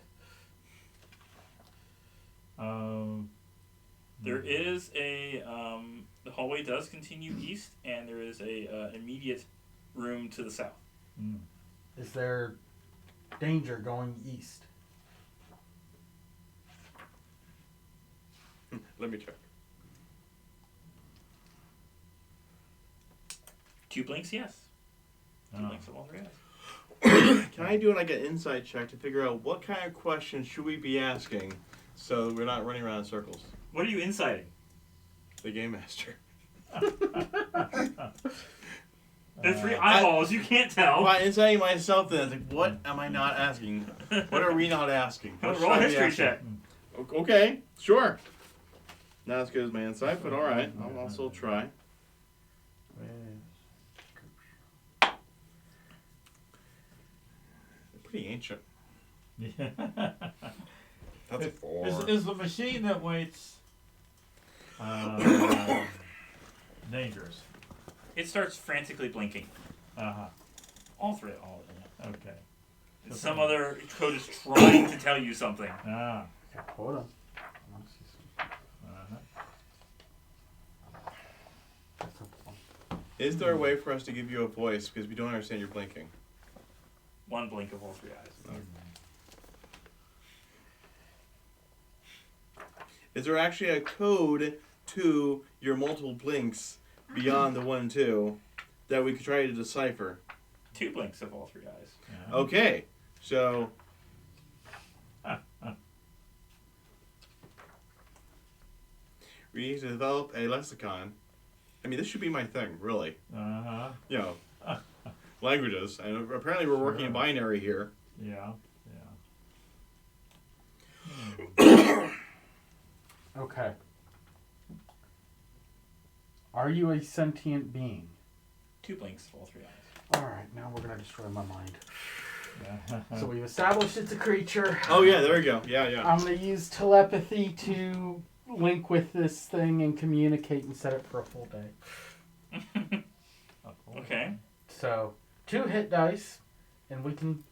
There is a the hallway does continue east, and there is a immediate room to the south. Is there danger going east? Let me check. 2 blinks, yes. 2 blinks of all 3 eyes. Can I do like an insight check to figure out what kind of questions should we be asking so we're not running around in circles? What are you inciting? The game master. There's 3 eyeballs, you can't tell. By inciting myself, then it's like, what am I not asking? What are we not asking? What Roll a should I be history asking? check. Okay, sure. Not as good as my insight, but all right. I'll still try. Pretty ancient. Yeah. That's a 4. Is the machine that waits dangerous? It starts frantically blinking. All 3. Okay. Some other code is trying to tell you something. Okay, hold on. Is there a way for us to give you a voice because we don't understand your blinking? One blink of all three eyes. Is there actually a code to your multiple blinks beyond the 1 and 2 that we could try to decipher? 2 blinks of all three eyes. Yeah. Okay, so we need to develop a lexicon. I mean, this should be my thing, really. Uh-huh. You know, languages. And apparently we're working in Sure. binary here. Yeah. Okay. Are you a sentient being? 2 blinks of all three eyes. Alright, now we're gonna destroy my mind. Yeah. So we've established it's a creature. Oh, yeah, there we go. Yeah. I'm gonna use telepathy to link with this thing and communicate and set it for a full day. Okay. So, 2 hit dice, and we can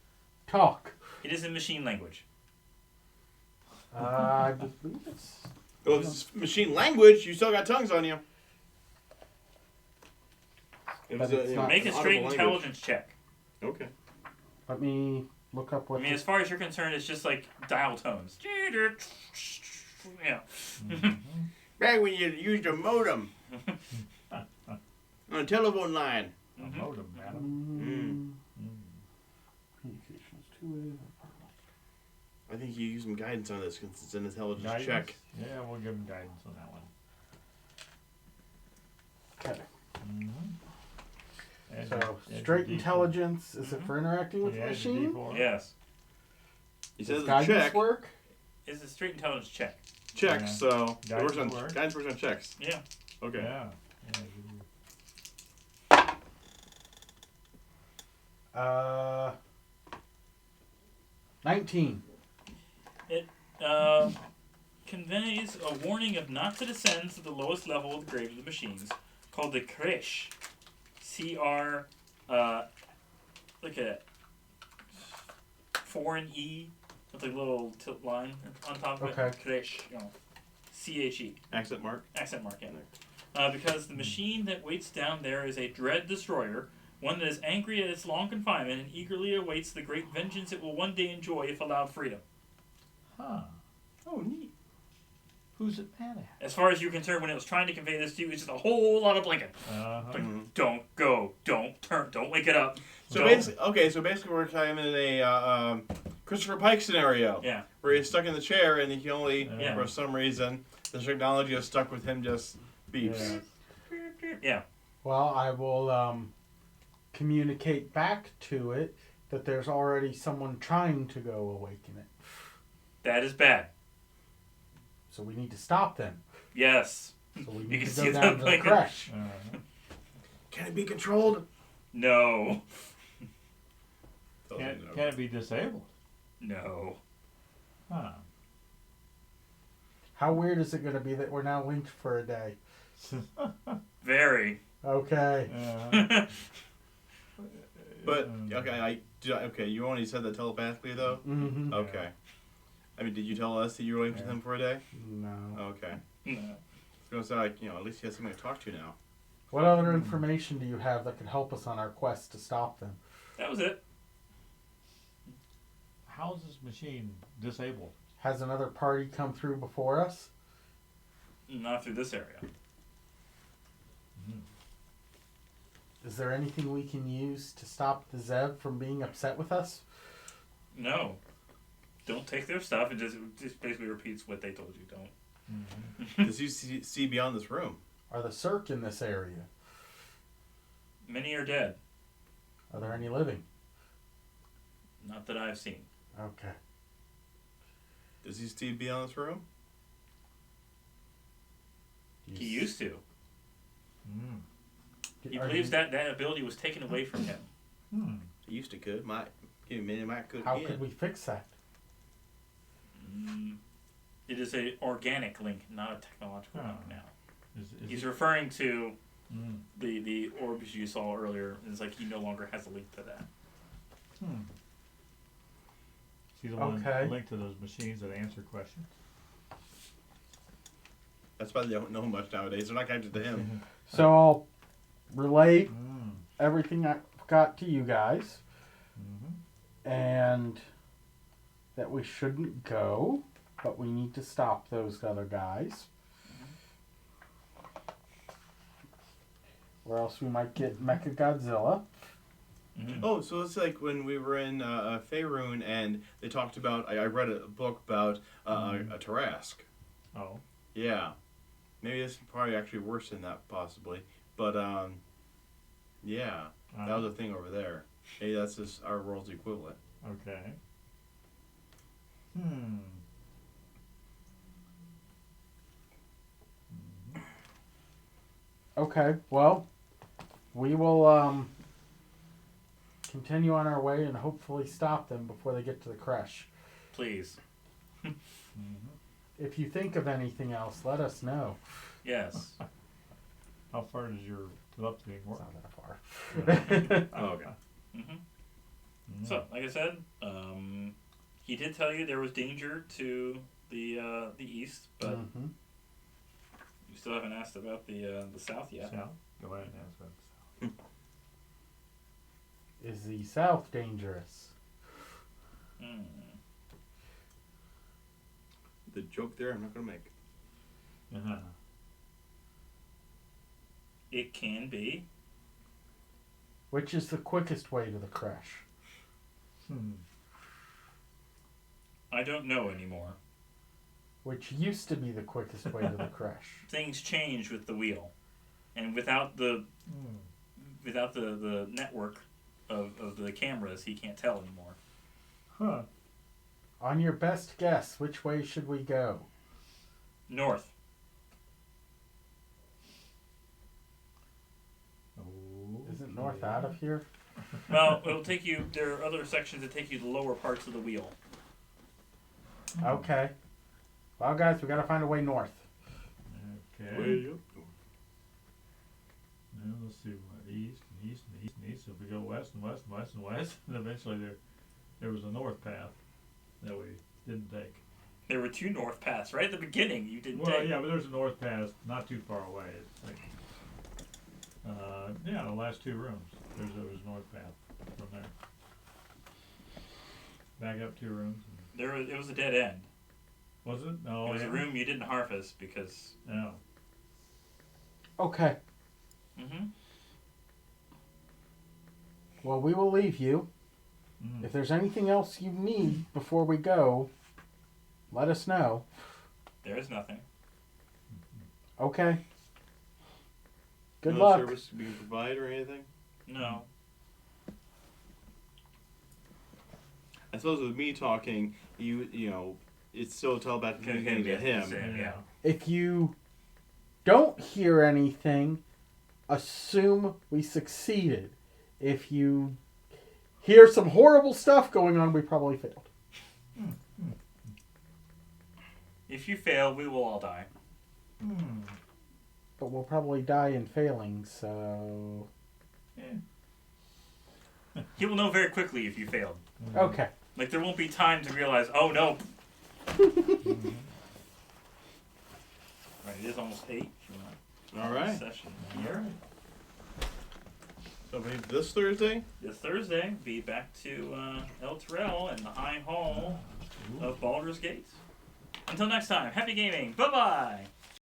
talk. It is in machine language. I believe it's... Well, if it's machine language, you still got tongues on you. It But was it's not- Make a an straight audible intelligence check. language. Okay. Let me look up what... I mean, as far as you're concerned, it's just like dial tones. Yeah. Back when you used a modem on a telephone line. A modem, madam. Communication is 2 ways. I think you use some guidance on this because it's an intelligence Guidance? check. Yeah, we'll give him guidance on that one. Okay. Add So, your- add straight your D4. intelligence, is it for interacting with Yeah, the add your machine? D4. Yes. He Does says it's a guidance check. work? It's a straight intelligence check. Checks, Yeah. so it works on, Guidance work. guidance works on checks. Yeah. Okay. Yeah. Give you- 19. It conveys a warning of not to descend to the lowest level of the grave of the machines, called the Krish. CR, like a 4 and E with a little tilt line on top of Okay. it. Krish, CHE. Accent mark. Accent mark in there. Because the machine that waits down there is a dread destroyer, one that is angry at its long confinement and eagerly awaits the great vengeance it will one day enjoy if allowed freedom. Huh. Oh, neat. Who's it mad at? As far as you're concerned, when it was trying to convey this to you, it's just a whole lot of blinking. Uh-huh. Like, don't go, don't turn, don't wake it up. So don't. basically, we're kind of in a Christopher Pike scenario. Yeah. Where he's stuck in the chair and he can only, Yeah. for some reason, the technology is stuck with him just beeps. Yeah. Yeah. Well, I will communicate back to it that there's already someone trying to go awaken it. That is bad. So we need to stop them. Yes. So we You need can to see go them down to the blinking. crash. Uh-huh. Can it be controlled? No. Can it be disabled? No. Huh. How weird is it going to be that we're now linked for a day? Very. Okay. Uh, But okay, you only said that telepathically though. Mm-hmm. Okay. I mean, did you tell us that you were linked with him for a day? No. Okay. No. It's gonna sound like at least he has somebody to talk to now. What other information do you have that could help us on our quest to stop them? That was it. How's this machine disabled? Has another party come through before us? Not through this area. Is there anything we can use to stop the Zev from being upset with us? No. Don't take their stuff. It just basically repeats what they told you. Don't. Mm-hmm. Does he see beyond this room? Are the Cirque in this area? Many are dead. Are there any living? Not that I've seen. Okay. Does he see beyond this room? He used to. Mm. He Are believes you- that organic was taken away from him. Hmm. He used to could. Might give me a minute. Might could How again. could we fix that? It is a organic link, not a technological Oh. link now. Is He's it- referring to Mm. the orbs you saw earlier. It's like he no longer has a link to that. Hmm. Is he the one Okay. linked to those machines that answer questions? That's why they don't know much nowadays. They're not connected to him. So I'll relay everything I got to you guys, and that we shouldn't go, but we need to stop those other guys. Or else we might get Mecha Godzilla. Oh, so it's like when we were in Faerun and they talked about. I read a book about a Tarrasque. Oh. Yeah, maybe it's probably actually worse than that, possibly. But yeah, that was a thing over there. Hey, that's just our world's equivalent. Okay. Okay, well, we will continue on our way and hopefully stop them before they get to the creche. Please. If you think of anything else, let us know. Yes. How far does your telepathy It's work? not that far. Oh, okay. So, like I said, he did tell you there was danger to the east, but you still haven't asked about the south yet. South? Go ahead and ask about the south. Is the south dangerous? The joke there, I'm not gonna make. It can be. Which is the quickest way to the creche? I don't know anymore. Which used to be the quickest way to the creche. Things change with the wheel, and without the network of the cameras, he can't tell anymore. On your best guess, which way should we go? North. Isn't north out of here? Well, it'll take you. There are other sections that take you to the lower parts of the wheel. Okay. Well, guys, we gotta find a way north. Okay. Way up. Now let's see. East and east and east and east. So if we go west and west and west and west, and eventually there was a north path that we didn't take. There were 2 north paths right at the beginning. You didn't Well, take. yeah, but there's a north path not too far away. It's like, the last 2 rooms. There was a north path from there. Back up 2 rooms. It was a dead end. Was it? No. It was a room you didn't harvest because. No. Okay. Well, we will leave you. If there's anything else you need before we go, let us know. There's nothing. Okay. Good No luck. service to be provided or anything? No. I suppose with me talking, you know, it's still telepathic Gonna communicating to get him. the same, yeah. If you don't hear anything, assume we succeeded. If you hear some horrible stuff going on, we probably failed. If you fail, we will all die. But we'll probably die in failing, so... He will know very quickly if you failed. Okay. Like, there won't be time to realize, oh no. Right, it is almost 8. All right. Session here. So maybe this Thursday? This Thursday, be back to El Terrell in the High Hall of Baldur's Gate. Until next time, happy gaming. Bye-bye.